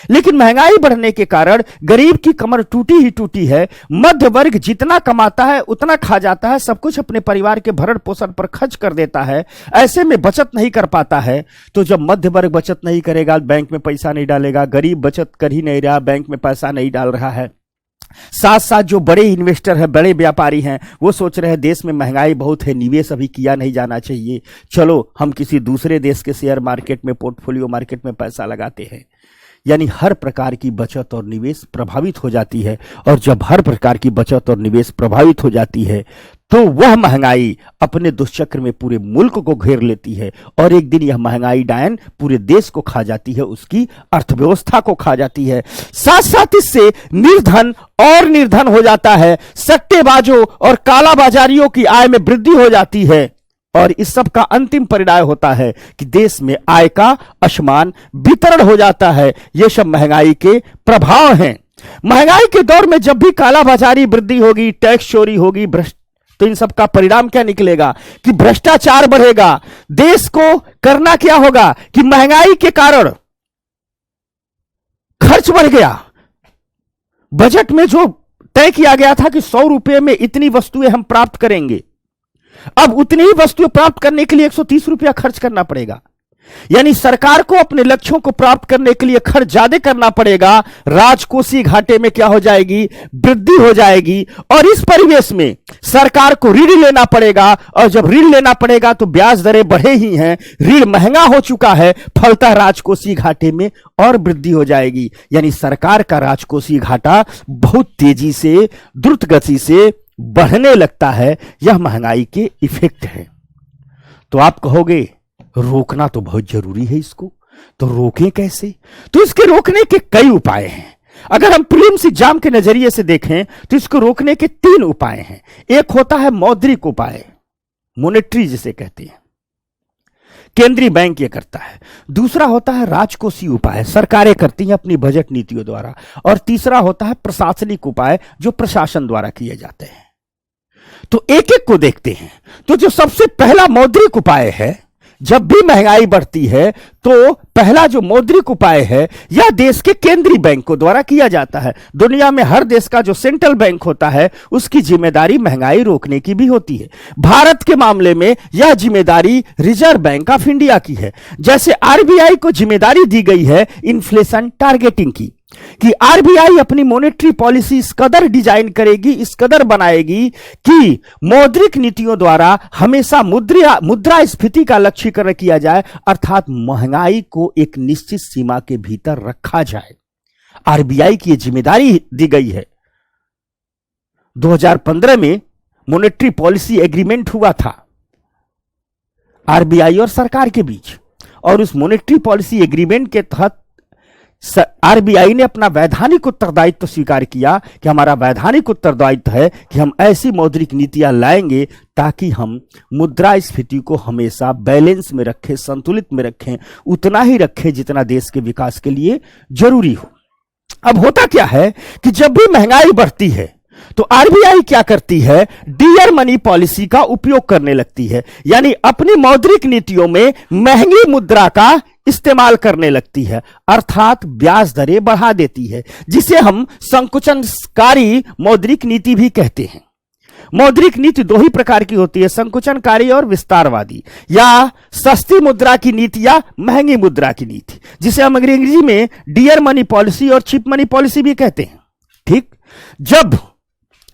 लेकिन महंगाई बढ़ने के कारण गरीब की कमर टूटी ही टूटी है। मध्य वर्ग जितना कमाता है उतना खा जाता है, सब कुछ अपने परिवार के भरण पोषण पर खर्च कर देता है, ऐसे में बचत नहीं कर पाता है। तो जब मध्य वर्ग बचत नहीं करेगा, बैंक में पैसा नहीं डालेगा, गरीब बचत कर ही नहीं रहा, बैंक में पैसा नहीं डाल रहा है। साथ साथ जो बड़े इन्वेस्टर हैं, बड़े व्यापारी हैं, वो सोच रहे हैं देश में महंगाई बहुत है, निवेश अभी किया नहीं जाना चाहिए, चलो हम किसी दूसरे देश के शेयर मार्केट में, पोर्टफोलियो मार्केट में पैसा लगाते हैं। यानी हर प्रकार की बचत और निवेश प्रभावित हो जाती है। और जब हर प्रकार की बचत और निवेश प्रभावित हो जाती है तो वह महंगाई अपने दुष्चक्र में पूरे मुल्क को घेर लेती है, और एक दिन यह महंगाई डायन पूरे देश को खा जाती है, उसकी अर्थव्यवस्था को खा जाती है। साथ साथ इससे निर्धन और निर्धन हो जाता है, सट्टेबाजों और कालाबाजारियों की आय में वृद्धि हो जाती है, और इस सब का अंतिम परिणाम होता है कि देश में आय का असमान वितरण हो जाता है। ये सब महंगाई के प्रभाव हैं। महंगाई के दौर में जब भी कालाबाजारी वृद्धि होगी, टैक्स चोरी होगी, तो इन सब का परिणाम क्या निकलेगा कि भ्रष्टाचार बढ़ेगा। देश को करना क्या होगा कि महंगाई के कारण खर्च बढ़ गया। बजट में जो तय किया गया था कि 100 रुपए में इतनी वस्तुएं हम प्राप्त करेंगे, अब उतनी ही वस्तुएं प्राप्त करने के लिए 130 रुपया खर्च करना पड़ेगा। यानी सरकार को अपने लक्ष्यों को प्राप्त करने के लिए खर्च ज्यादा करना पड़ेगा, राजकोषीय घाटे में क्या हो जाएगी, वृद्धि हो जाएगी। और इस परिवेश में सरकार को ऋण लेना पड़ेगा, और जब ऋण लेना पड़ेगा तो ब्याज दरें बढ़े ही हैं, ऋण महंगा हो चुका है, फलतः राजकोषीय घाटे में और वृद्धि हो जाएगी। यानी सरकार का राजकोषीय घाटा बहुत तेजी से, द्रुत गति से बढ़ने लगता है। यह महंगाई के इफेक्ट है। तो आप कहोगे रोकना तो बहुत जरूरी है इसको, तो रोकें कैसे? तो इसके रोकने के कई उपाय हैं। अगर हम प्रीलिम्स एग्जाम के नजरिए से देखें तो इसको रोकने के 3 उपाय हैं। एक होता है मौद्रिक उपाय, मॉनेटरी जिसे कहते हैं, केंद्रीय बैंक ये करता है। दूसरा होता है राजकोषीय उपाय, सरकारें करती हैं अपनी बजट नीतियों द्वारा। और तीसरा होता है प्रशासनिक उपाय, जो प्रशासन द्वारा किए जाते हैं। तो एक एक को देखते हैं। तो जो सबसे पहला मौद्रिक उपाय है, जब भी महंगाई बढ़ती है तो पहला जो मौद्रिक उपाय है यह देश के केंद्रीय बैंकों द्वारा किया जाता है। दुनिया में हर देश का जो सेंट्रल बैंक होता है उसकी जिम्मेदारी महंगाई रोकने की भी होती है। भारत के मामले में यह जिम्मेदारी रिजर्व बैंक ऑफ इंडिया की है। जैसे आरबीआई को जिम्मेदारी दी गई है इन्फ्लेशन टारगेटिंग की, कि आरबीआई अपनी मॉनेटरी पॉलिसी इस कदर डिजाइन करेगी, इस कदर बनाएगी कि मौद्रिक नीतियों द्वारा हमेशा मुद्रास्फीति का लक्ष्यीकरण किया जाए, अर्थात महंगाई को एक निश्चित सीमा के भीतर रखा जाए। आरबीआई की यह जिम्मेदारी दी गई है। 2015 में मॉनेटरी पॉलिसी एग्रीमेंट हुआ था आरबीआई और सरकार के बीच, और उस मॉनेटरी पॉलिसी एग्रीमेंट के तहत आरबीआई ने अपना वैधानिक उत्तरदायित्व स्वीकार किया कि हमारा वैधानिक उत्तरदायित्व है कि हम ऐसी मौद्रिक नीतियां लाएंगे ताकि हम मुद्रास्फीति को हमेशा बैलेंस में रखें, संतुलित में रखें, उतना ही रखें जितना देश के विकास के लिए जरूरी हो। अब होता क्या है कि जब भी महंगाई बढ़ती है तो आरबीआई क्या करती है, डियर मनी पॉलिसी का उपयोग करने लगती है। यानी अपनी मौद्रिक नीतियों में महंगी मुद्रा का इस्तेमाल करने लगती है, अर्थात ब्याज दरें बढ़ा देती है, जिसे हम संकुचनकारी मौद्रिक नीति भी कहते हैं। मौद्रिक नीति 2 ही प्रकार की होती है, संकुचनकारी और विस्तारवादी, या सस्ती मुद्रा की नीति या महंगी मुद्रा की नीति, जिसे हम अंग्रेजी में डियर मनी पॉलिसी और चीप मनी पॉलिसी भी कहते हैं। ठीक, जब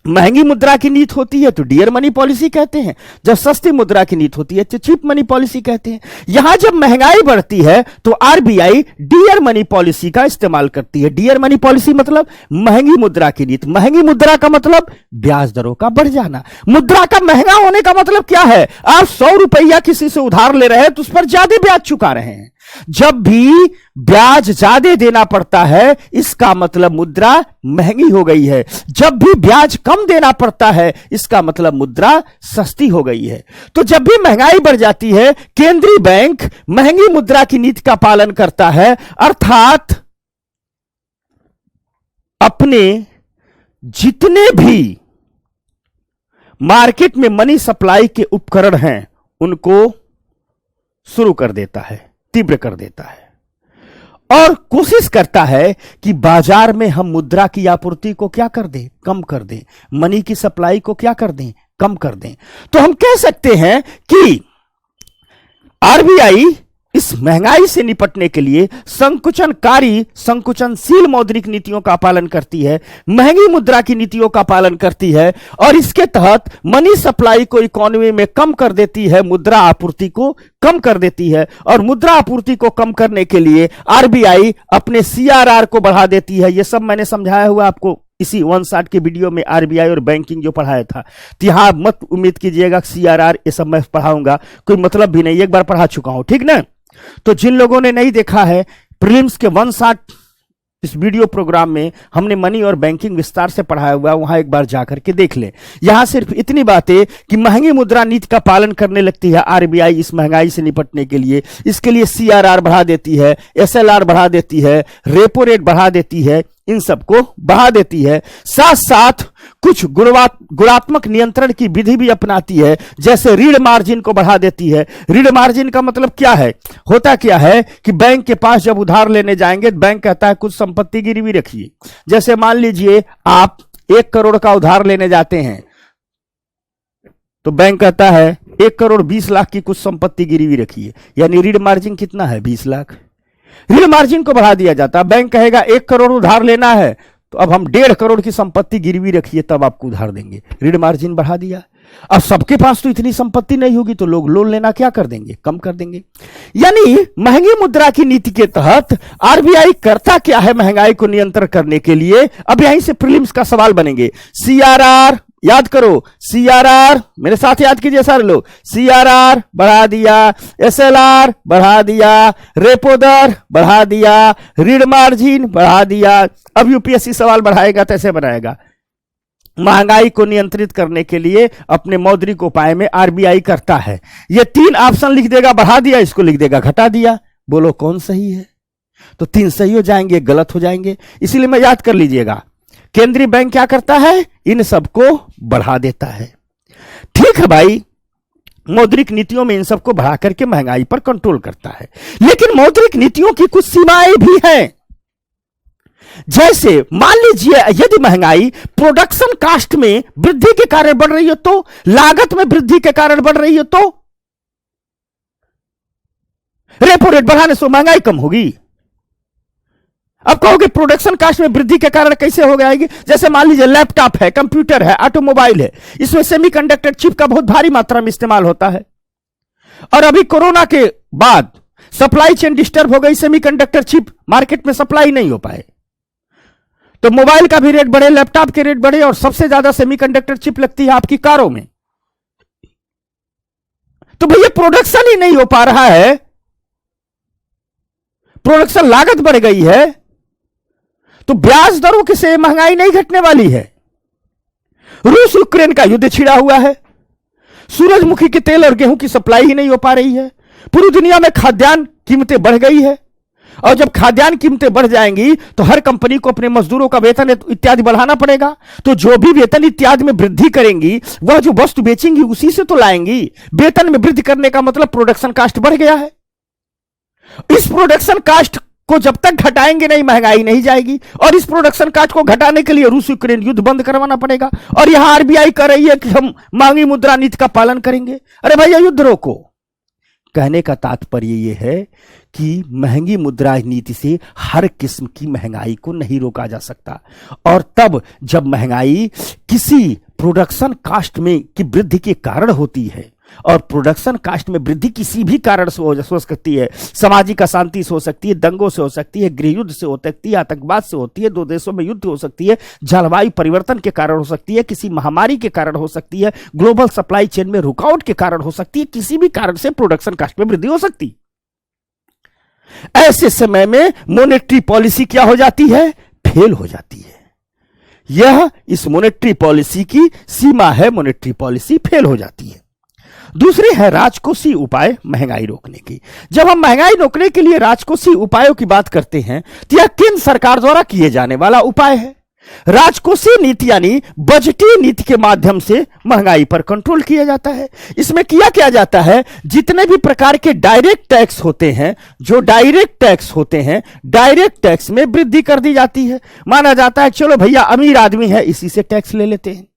महंगी मुद्रा की नीति होती है तो डियर मनी पॉलिसी कहते हैं, जब सस्ती मुद्रा की नीति होती है तो चीप मनी पॉलिसी कहते हैं। यहां जब महंगाई बढ़ती है तो आरबीआई डियर मनी पॉलिसी का इस्तेमाल करती है। डियर मनी पॉलिसी मतलब महंगी मुद्रा की नीति। महंगी मुद्रा का मतलब ब्याज दरों का बढ़ जाना। मुद्रा का महंगा होने का मतलब क्या है, आप 100 रुपया किसी से उधार ले रहे हैं तो उस पर ज्यादा ब्याज चुका रहे हैं। जब भी ब्याज ज्यादा देना पड़ता है इसका मतलब मुद्रा महंगी हो गई है। जब भी ब्याज कम देना पड़ता है इसका मतलब मुद्रा सस्ती हो गई है। तो जब भी महंगाई बढ़ जाती है केंद्रीय बैंक महंगी मुद्रा की नीति का पालन करता है, अर्थात अपने जितने भी मार्केट में मनी सप्लाई के उपकरण हैं उनको शुरू कर देता है, तीव्र कर देता है, और कोशिश करता है कि बाजार में हम मुद्रा की आपूर्ति को क्या कर दें, कम कर दें, मनी की सप्लाई को क्या कर दें, कम कर दें। तो हम कह सकते हैं कि आरबीआई इस महंगाई से निपटने के लिए संकुचनकारी, संकुचनशील मौद्रिक नीतियों का पालन करती है, महंगी मुद्रा की नीतियों का पालन करती है, और इसके तहत मनी सप्लाई को इकोनॉमी में कम कर देती है, मुद्रा आपूर्ति को कम कर देती है। और मुद्रा आपूर्ति को कम करने के लिए आरबीआई अपने सीआरआर को बढ़ा देती है। यह सब मैंने समझाया हुआ आपको इसी 160 के वीडियो में, आरबीआई और बैंकिंग जो पढ़ाया था। तो यहां मत उम्मीद कीजिएगा सीआरआर ये सब मैं पढ़ाऊंगा, कोई मतलब भी नहीं, एक बार पढ़ा चुका हूं, ठीक ना। तो जिन लोगों ने नहीं देखा है, प्रीलिम्स के 160 इस वीडियो प्रोग्राम में हमने मनी और बैंकिंग विस्तार से पढ़ाया हुआ, वहां एक बार जाकर के देख लें। यहां सिर्फ इतनी बातें कि महंगी मुद्रा नीति का पालन करने लगती है आरबीआई इस महंगाई से निपटने के लिए। इसके लिए सीआरआर बढ़ा देती है, एसएलआर बढ़ा देती है, रेपो रेट बढ़ा देती है, इन सबको बढ़ा देती है। साथ साथ कुछ गुणात्मक नियंत्रण की विधि भी अपनाती है, जैसे ऋण मार्जिन को बढ़ा देती है। ऋण मार्जिन का मतलब क्या है, होता क्या है कि बैंक के पास जब उधार लेने जाएंगे तो बैंक कहता है कुछ संपत्ति गिरवी रखिए। जैसे मान लीजिए आप 1 करोड़ का उधार लेने जाते हैं तो बैंक कहता है 1,20,00,000 की कुछ संपत्ति गिरवी रखी है, यानी ऋण मार्जिन कितना है? 20 लाख। ऋण मार्जिन को बढ़ा दिया जाता है। बैंक कहेगा 1 करोड़ उधार लेना है, तो अब हम 1.5 करोड़ की संपत्ति गिरवी रखिए तब आपको उधार देंगे। ऋण मार्जिन बढ़ा दिया। अब सबके पास तो इतनी संपत्ति नहीं होगी, तो लोग लोन लेना क्या कर देंगे? कम कर देंगे। यानी महंगी मुद्रा की नीति के तहत आरबीआई करता क्या है महंगाई को नियंत्रण करने के लिए? अब यहीं से प्रीलिम्स का सवाल बनेंगे। सीआरआर याद करो, सीआरआर मेरे साथ याद कीजिए सारे लोग। सीआरआर बढ़ा दिया, एसएलआर बढ़ा दिया, रेपो दर बढ़ा दिया, ऋण मार्जिन बढ़ा दिया। अब यूपीएससी सवाल बढ़ाएगा तो ऐसे बनाएगा, महंगाई को नियंत्रित करने के लिए अपने मौद्रिक उपाय में आरबीआई करता है। ये 3 ऑप्शन लिख देगा, बढ़ा दिया, इसको लिख देगा घटा दिया। बोलो कौन सही है? तो 3 सही हो जाएंगे, गलत हो जाएंगे। इसीलिए मैं याद कर लीजिएगा, केंद्रीय बैंक क्या करता है? इन सबको बढ़ा देता है। ठीक है भाई, मौद्रिक नीतियों में इन सबको बढ़ा करके महंगाई पर कंट्रोल करता है। लेकिन मौद्रिक नीतियों की कुछ सीमाएं भी हैं। जैसे मान लीजिए यदि महंगाई प्रोडक्शन कास्ट में वृद्धि के कारण बढ़ रही हो, तो लागत में वृद्धि के कारण बढ़ रही हो, तो रेपो रेट बढ़ाने से महंगाई कम होगी। अब कहोगे प्रोडक्शन कास्ट में वृद्धि के कारण कैसे हो जाएगी? जैसे मान लीजिए लैपटॉप है, कंप्यूटर है, ऑटोमोबाइल है, इसमें सेमीकंडक्टर चिप का बहुत भारी मात्रा में इस्तेमाल होता है। और अभी कोरोना के बाद सप्लाई चेन डिस्टर्ब हो गई, सेमीकंडक्टर चिप मार्केट में सप्लाई नहीं हो पाए, तो मोबाइल का भी रेट बढ़े, लैपटॉप के रेट बढ़े, और सबसे ज्यादा सेमीकंडक्टर चिप लगती है आपकी कारों में। तो भैया प्रोडक्शन ही नहीं हो पा रहा है, प्रोडक्शन लागत बढ़ गई है, तो ब्याज दरों के से महंगाई नहीं घटने वाली है। रूस यूक्रेन का युद्ध छिड़ा हुआ है, सूरजमुखी के तेल और गेहूं की सप्लाई ही नहीं हो पा रही है, पूरी दुनिया में खाद्यान्न कीमतें बढ़ गई है, और जब खाद्यान्न कीमतें बढ़ जाएंगी तो हर कंपनी को अपने मजदूरों का वेतन इत्यादि बढ़ाना पड़ेगा। तो जो भी वेतन इत्यादि में वृद्धि करेंगी, वह जो वस्तु बेचेंगी उसी से तो लाएंगी। वेतन में वृद्धि करने का मतलब प्रोडक्शन कास्ट बढ़ गया है। इस प्रोडक्शन कास्ट को जब तक घटाएंगे नहीं, महंगाई नहीं जाएगी। और इस प्रोडक्शन कास्ट को घटाने के लिए रूस यूक्रेन युद्ध बंद करवाना पड़ेगा। और यहां आरबीआई कर रही है कि हम महंगी मुद्रा नीति का पालन करेंगे। अरे भैया युद्ध रोको। कहने का तात्पर्य यह है कि महंगी मुद्रा नीति से हर किस्म की महंगाई को नहीं रोका जा सकता। और तब जब महंगाई किसी प्रोडक्शन कास्ट में की वृद्धि के कारण होती है, और प्रोडक्शन कास्ट में वृद्धि किसी भी कारण से हो सकती है, सामाजिक अशांति से हो सकती है, दंगों से हो सकती है, गृह युद्ध से हो सकती है, आतंकवाद से होती है, 2 देशों में युद्ध हो सकती है, जलवायु परिवर्तन के कारण हो सकती है, किसी महामारी के कारण हो सकती है, ग्लोबल सप्लाई चेन में रुकावट के कारण हो सकती है, किसी भी कारण से प्रोडक्शन कास्ट में वृद्धि हो सकती है। ऐसे समय में मॉनेटरी पॉलिसी क्या हो जाती है? फेल हो जाती है। यह इस मॉनेटरी पॉलिसी की सीमा है, मॉनेटरी पॉलिसी फेल हो जाती है। दूसरी है राजकोषीय उपाय महंगाई रोकने की। जब हम महंगाई रोकने के लिए राजकोषीय उपायों की बात करते हैं, तो यह केंद्र सरकार द्वारा किए जाने वाला उपाय है। राजकोषीय नीति यानी बजटीय नीति के माध्यम से महंगाई पर कंट्रोल किया जाता है। इसमें किया जाता है, जितने भी प्रकार के डायरेक्ट टैक्स होते हैं, जो डायरेक्ट टैक्स होते हैं, डायरेक्ट टैक्स में वृद्धि कर दी जाती है। माना जाता है चलो भैया अमीर आदमी है, इसी से टैक्स ले लेते हैं।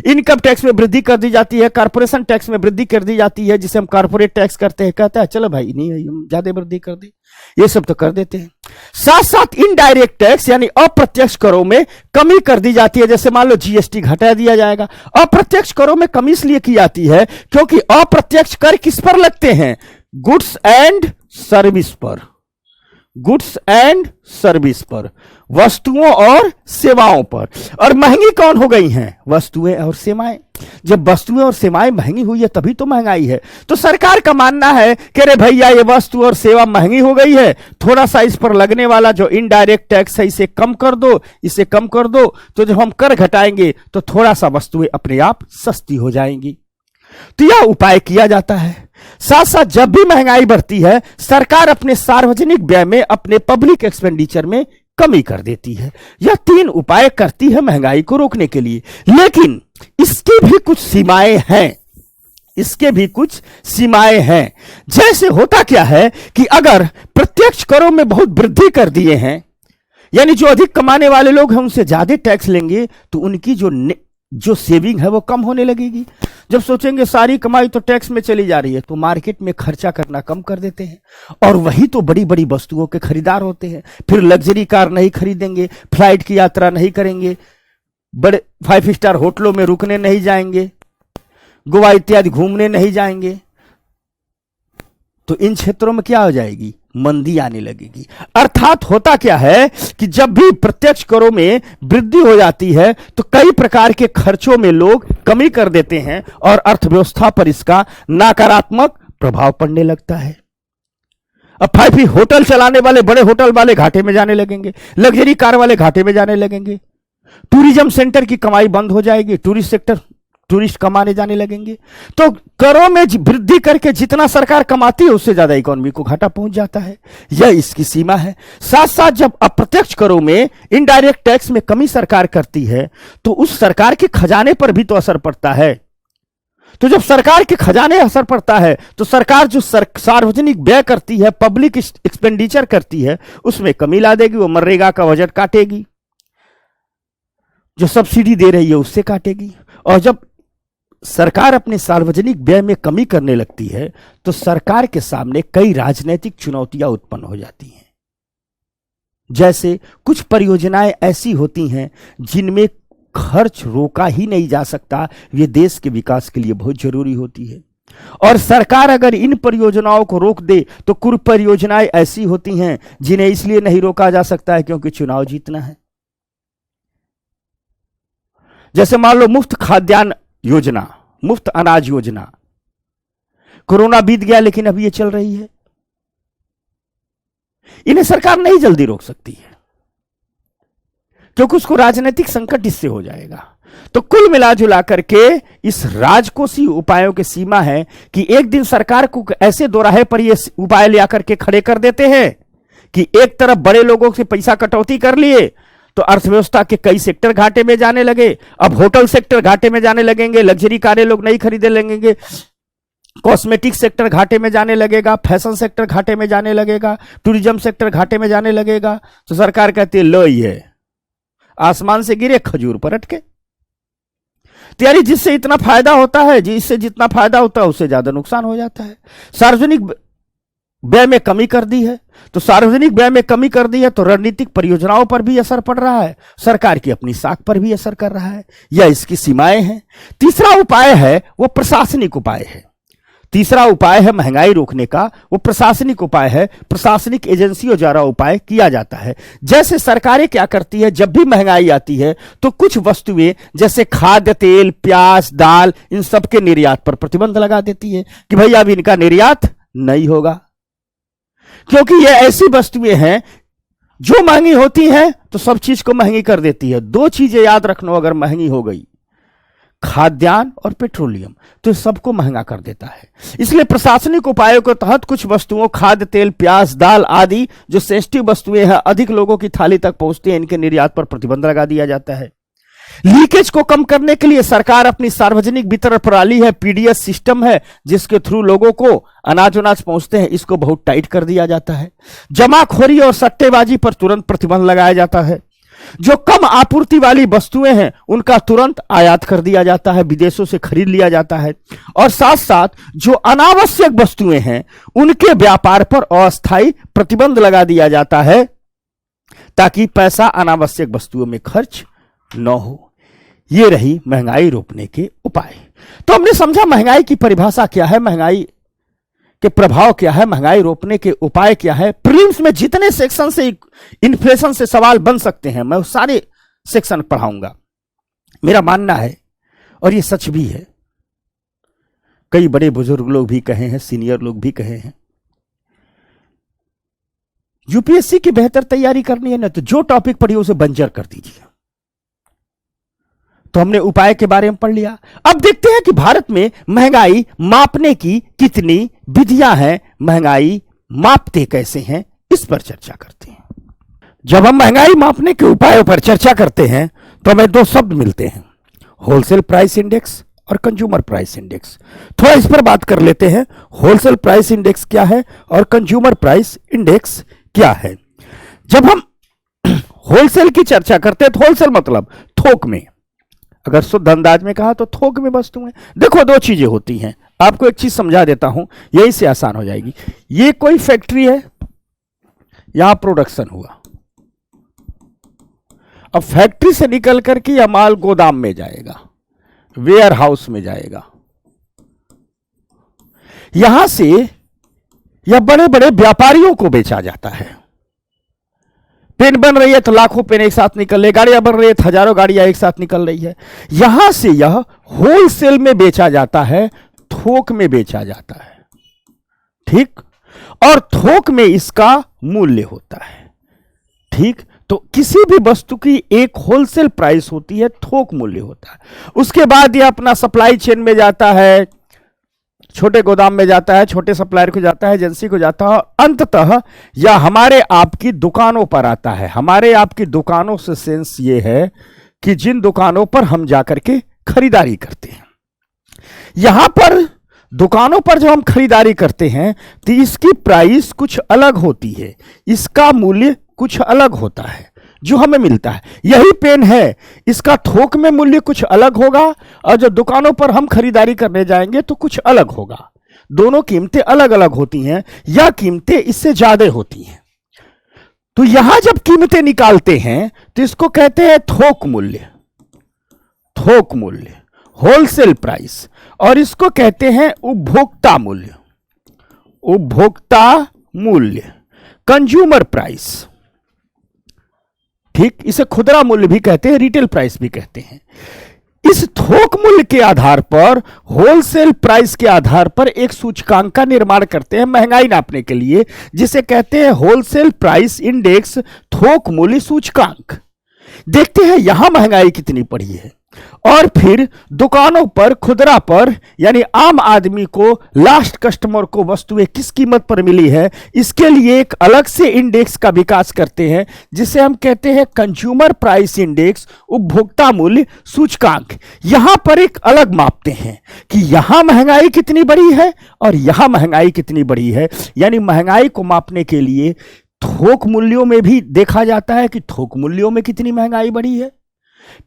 इनकम टैक्स में वृद्धि कर दी जाती है, कारपोरेशन टैक्स में वृद्धि कर दी जाती है, जिसे हम कारपोरेट टैक्स करते हैं। कहता है चलो भाई नहीं हम ज्यादा वृद्धि कर दे, ये सब तो कर देते हैं। साथ साथ इनडायरेक्ट टैक्स यानी अप्रत्यक्ष करों में कमी कर दी जाती है। जैसे मान लो जीएसटी घटा दिया जाएगा। अप्रत्यक्ष करों में कमी इसलिए की जाती है क्योंकि अप्रत्यक्ष कर किस पर लगते हैं? गुड्स एंड सर्विस पर, गुड्स एंड सर्विस पर, वस्तुओं और सेवाओं पर। और महंगी कौन हो गई हैं? वस्तुएं और सेवाएं। जब वस्तुएं और सेवाएं महंगी हुई है तभी तो महंगाई है। तो सरकार का मानना है कि अरे भैया ये वस्तु और सेवा महंगी हो गई है, थोड़ा सा इस पर लगने वाला जो इनडायरेक्ट टैक्स है इसे कम कर दो, इसे कम कर दो। तो जब हम कर घटाएंगे तो थोड़ा सा वस्तुएं अपने आप सस्ती हो जाएंगी। तो यह उपाय किया जाता है। साथ साथ जब भी महंगाई बढ़ती है, सरकार अपने सार्वजनिक व्यय में, अपने पब्लिक एक्सपेंडिचर में कमी कर देती है। यह 3 उपाय करती है महंगाई को रोकने के लिए। लेकिन इसकी भी कुछ सीमाएं हैं, इसके भी कुछ सीमाएं हैं। जैसे होता क्या है कि अगर प्रत्यक्ष करों में बहुत वृद्धि कर दिए हैं, यानी जो अधिक कमाने वाले लोग हैं उनसे ज्यादा टैक्स लेंगे, तो उनकी जो जो सेविंग है वो कम होने लगेगी। जब सोचेंगे सारी कमाई तो टैक्स में चली जा रही है, तो मार्केट में खर्चा करना कम कर देते हैं, और वही तो बड़ी बड़ी वस्तुओं के खरीदार होते हैं। फिर लग्जरी कार नहीं खरीदेंगे, फ्लाइट की यात्रा नहीं करेंगे, बड़े 5 स्टार होटलों में रुकने नहीं जाएंगे, गोवा इत्यादि घूमने नहीं जाएंगे। तो इन क्षेत्रों में क्या हो जाएगी, मंदी आने लगेगी। अर्थात होता क्या है कि जब भी प्रत्यक्ष करों में वृद्धि हो जाती है तो कई प्रकार के खर्चों में लोग कमी कर देते हैं और अर्थव्यवस्था पर इसका नकारात्मक प्रभाव पड़ने लगता है। अब 5 होटल चलाने वाले, बड़े होटल वाले घाटे में जाने लगेंगे, लग्जरी कार वाले घाटे में जाने लगेंगे, टूरिज्म सेंटर की कमाई बंद हो जाएगी, टूरिस्ट कमाने जाने लगेंगे। तो करों में वृद्धि करके जितना सरकार कमाती है उससे ज्यादा इकोनॉमी को घाटा पहुंच जाता है, यह इसकी सीमा है। साथ साथ जब अप्रत्यक्ष करों में, इनडायरेक्ट टैक्स में कमी सरकार करती है तो उस सरकार के खजाने पर भी तो असर पड़ता है। तो जब सरकार के खजाने असर पड़ता है तो सरकार जो सार्वजनिक व्यय करती है, पब्लिक एक्सपेंडिचर करती है, उसमें कमी ला देगी। वो मनरेगा का बजट काटेगी, जो सब्सिडी दे रही है उससे काटेगी। और जब सरकार अपने सार्वजनिक व्यय में कमी करने लगती है तो सरकार के सामने कई राजनीतिक चुनौतियां उत्पन्न हो जाती हैं। जैसे कुछ परियोजनाएं ऐसी होती हैं जिनमें खर्च रोका ही नहीं जा सकता, ये देश के विकास के लिए बहुत जरूरी होती है। और सरकार अगर इन परियोजनाओं को रोक दे तो कुछ परियोजनाएं ऐसी होती हैं जिन्हें इसलिए नहीं रोका जा सकता है क्योंकि चुनाव जीतना है। जैसे मान लो मुफ्त खाद्यान्न योजना, मुफ्त अनाज योजना, कोरोना बीत गया लेकिन अभी ये चल रही है। इन्हें सरकार नहीं जल्दी रोक सकती है क्योंकि उसको राजनीतिक संकट इससे हो जाएगा। तो कुल मिलाजुला करके इस राजकोषीय उपायों की सीमा है कि एक दिन सरकार को ऐसे दोराहे पर ये उपाय ले आकर के खड़े कर देते हैं कि एक तरफ बड़े लोगों से पैसा कटौती कर लिए तो अर्थव्यवस्था के कई सेक्टर घाटे में जाने लगे। अब होटल सेक्टर घाटे में जाने लगेंगे, लग्जरी कारें लोग नहीं खरीदने लगेंगे, कॉस्मेटिक सेक्टर घाटे में जाने लगेगा, फैशन सेक्टर घाटे में जाने लगेगा, टूरिज्म सेक्टर घाटे में जाने लगेगा। तो सरकार कहती है लो ये आसमान से गिरे खजूर पर अटके। तो यानी जिससे इतना फायदा होता है, जिससे जितना फायदा होता है उससे ज्यादा नुकसान हो जाता है। सार्वजनिक व्यय में कमी कर दी है, तो सार्वजनिक व्यय में कमी कर दी है तो रणनीतिक परियोजनाओं पर भी असर पड़ रहा है, सरकार की अपनी साख पर भी असर कर रहा है। यह इसकी सीमाएं हैं। तीसरा उपाय है वो प्रशासनिक उपाय है। तीसरा उपाय है महंगाई रोकने का, वो प्रशासनिक उपाय है। प्रशासनिक एजेंसियों द्वारा उपाय किया जाता है। जैसे सरकारें क्या करती है, जब भी महंगाई आती है तो कुछ वस्तुएं जैसे खाद्य तेल, प्याज, दाल, इन सब के निर्यात पर प्रतिबंध लगा देती है कि भैया अब इनका निर्यात नहीं होगा, क्योंकि ये ऐसी वस्तुएं हैं जो महंगी होती हैं तो सब चीज को महंगी कर देती है। दो चीजें याद रखना, अगर महंगी हो गई, खाद्यान्न और पेट्रोलियम, तो सबको महंगा कर देता है। इसलिए प्रशासनिक उपायों के तहत कुछ वस्तुओं, खाद्य तेल, प्याज, दाल आदि जो सेंसिटिव वस्तुएं हैं, अधिक लोगों की थाली तक पहुंचती हैं, इनके निर्यात पर प्रतिबंध लगा दिया जाता है। लीकेज को कम करने के लिए सरकार अपनी सार्वजनिक वितरण प्रणाली है, पीडीएस सिस्टम है, जिसके थ्रू लोगों को अनाज पहुंचते हैं, इसको बहुत टाइट कर दिया जाता है। जमाखोरी और सट्टेबाजी पर तुरंत प्रतिबंध लगाया जाता है। जो कम आपूर्ति वाली वस्तुएं हैं उनका तुरंत आयात कर दिया जाता है, विदेशों से खरीद लिया जाता है। और साथ साथ जो अनावश्यक वस्तुएं हैं उनके व्यापार पर अस्थायी प्रतिबंध लगा दिया जाता है ताकि पैसा अनावश्यक वस्तुओं में खर्च न हो। ये रही महंगाई रोकने के उपाय। तो हमने समझा महंगाई की परिभाषा क्या है, महंगाई के प्रभाव क्या है, महंगाई रोकने के उपाय क्या है। प्रीलिम्स में जितने सेक्शन से इन्फ्लेशन से सवाल बन सकते हैं मैं सारे सेक्शन पढ़ाऊंगा। मेरा मानना है, और ये सच भी है, कई बड़े बुजुर्ग लोग भी कहे हैं, सीनियर लोग भी कहे हैं, यूपीएससी की बेहतर तैयारी करनी है ना तो जो टॉपिक पढ़िए उसे बंजर कर दीजिए। तो हमने उपाय के बारे में पढ़ लिया। अब देखते हैं कि भारत में महंगाई मापने की कितनी विधियां हैं, महंगाई मापते कैसे हैं, इस पर चर्चा करते हैं। जब हम महंगाई मापने के उपायों पर चर्चा करते हैं तो हमें दो शब्द मिलते हैं, होलसेल प्राइस इंडेक्स और कंज्यूमर प्राइस इंडेक्स। थोड़ा इस पर बात कर लेते हैं, होलसेल प्राइस इंडेक्स क्या है और कंज्यूमर प्राइस इंडेक्स क्या है। जब हम होलसेल की चर्चा करते हैं तो होलसेल मतलब थोक में, अगर शुद्ध अंदाज में कहा तो थोक में वस्तुएं। देखो दो चीजें होती हैं, आपको एक चीज समझा देता हूं, यही से आसान हो जाएगी। ये कोई फैक्ट्री है, यहां प्रोडक्शन हुआ, अब फैक्ट्री से निकल करके यह माल गोदाम में जाएगा, वेयर हाउस में जाएगा, यहां से यह बड़े बड़े व्यापारियों को बेचा जाता है। पेन बन रही है तो लाखों पेन एक साथ निकल रही है, गाड़ियां बन रही है तो हजारों गाड़ियां एक साथ निकल रही है। यहां से यह होलसेल में बेचा जाता है, थोक में बेचा जाता है, ठीक। और थोक में इसका मूल्य होता है, ठीक। तो किसी भी वस्तु की एक होलसेल प्राइस होती है, थोक मूल्य होता है। उसके बाद यह अपना सप्लाई चेन में जाता है, छोटे गोदाम में जाता है, छोटे सप्लायर को जाता है, एजेंसी को जाता है, अंततः यह हमारे आपकी दुकानों पर आता है। हमारे आपकी दुकानों से सेंस ये है कि जिन दुकानों पर हम जाकर के खरीदारी करते हैं। यहां पर दुकानों पर जब हम खरीदारी करते हैं तो इसकी प्राइस कुछ अलग होती है, इसका मूल्य कुछ अलग होता है जो हमें मिलता है। यही पेन है, इसका थोक में मूल्य कुछ अलग होगा और जब दुकानों पर हम खरीदारी करने जाएंगे तो कुछ अलग होगा। दोनों कीमतें अलग अलग होती हैं, या कीमतें इससे ज्यादा होती हैं। तो यहां जब कीमतें निकालते हैं तो इसको कहते हैं थोक मूल्य, थोक मूल्य, होलसेल प्राइस। और इसको कहते हैं उपभोक्ता मूल्य, उपभोक्ता मूल्य, कंज्यूमर प्राइस, ठीक। इसे खुदरा मूल्य भी कहते हैं, रिटेल प्राइस भी कहते हैं। इस थोक मूल्य के आधार पर, होलसेल प्राइस के आधार पर एक सूचकांक का निर्माण करते हैं महंगाई नापने के लिए, जिसे कहते हैं होलसेल प्राइस इंडेक्स, थोक मूल्य सूचकांक। देखते हैं यहां महंगाई कितनी पड़ी है, और फिर दुकानों पर, खुदरा पर, यानी आम आदमी को, लास्ट कस्टमर को वस्तुएं किस कीमत पर मिली है, इसके लिए एक अलग से इंडेक्स का विकास करते हैं जिसे हम कहते हैं कंज्यूमर प्राइस इंडेक्स, उपभोक्ता मूल्य सूचकांक। यहां पर एक अलग मापते हैं कि यहां महंगाई कितनी बड़ी है और यहां महंगाई कितनी बड़ी है। यानी महंगाई को मापने के लिए थोक मूल्यों में भी देखा जाता है कि थोक मूल्यों में कितनी महंगाई बढ़ी है,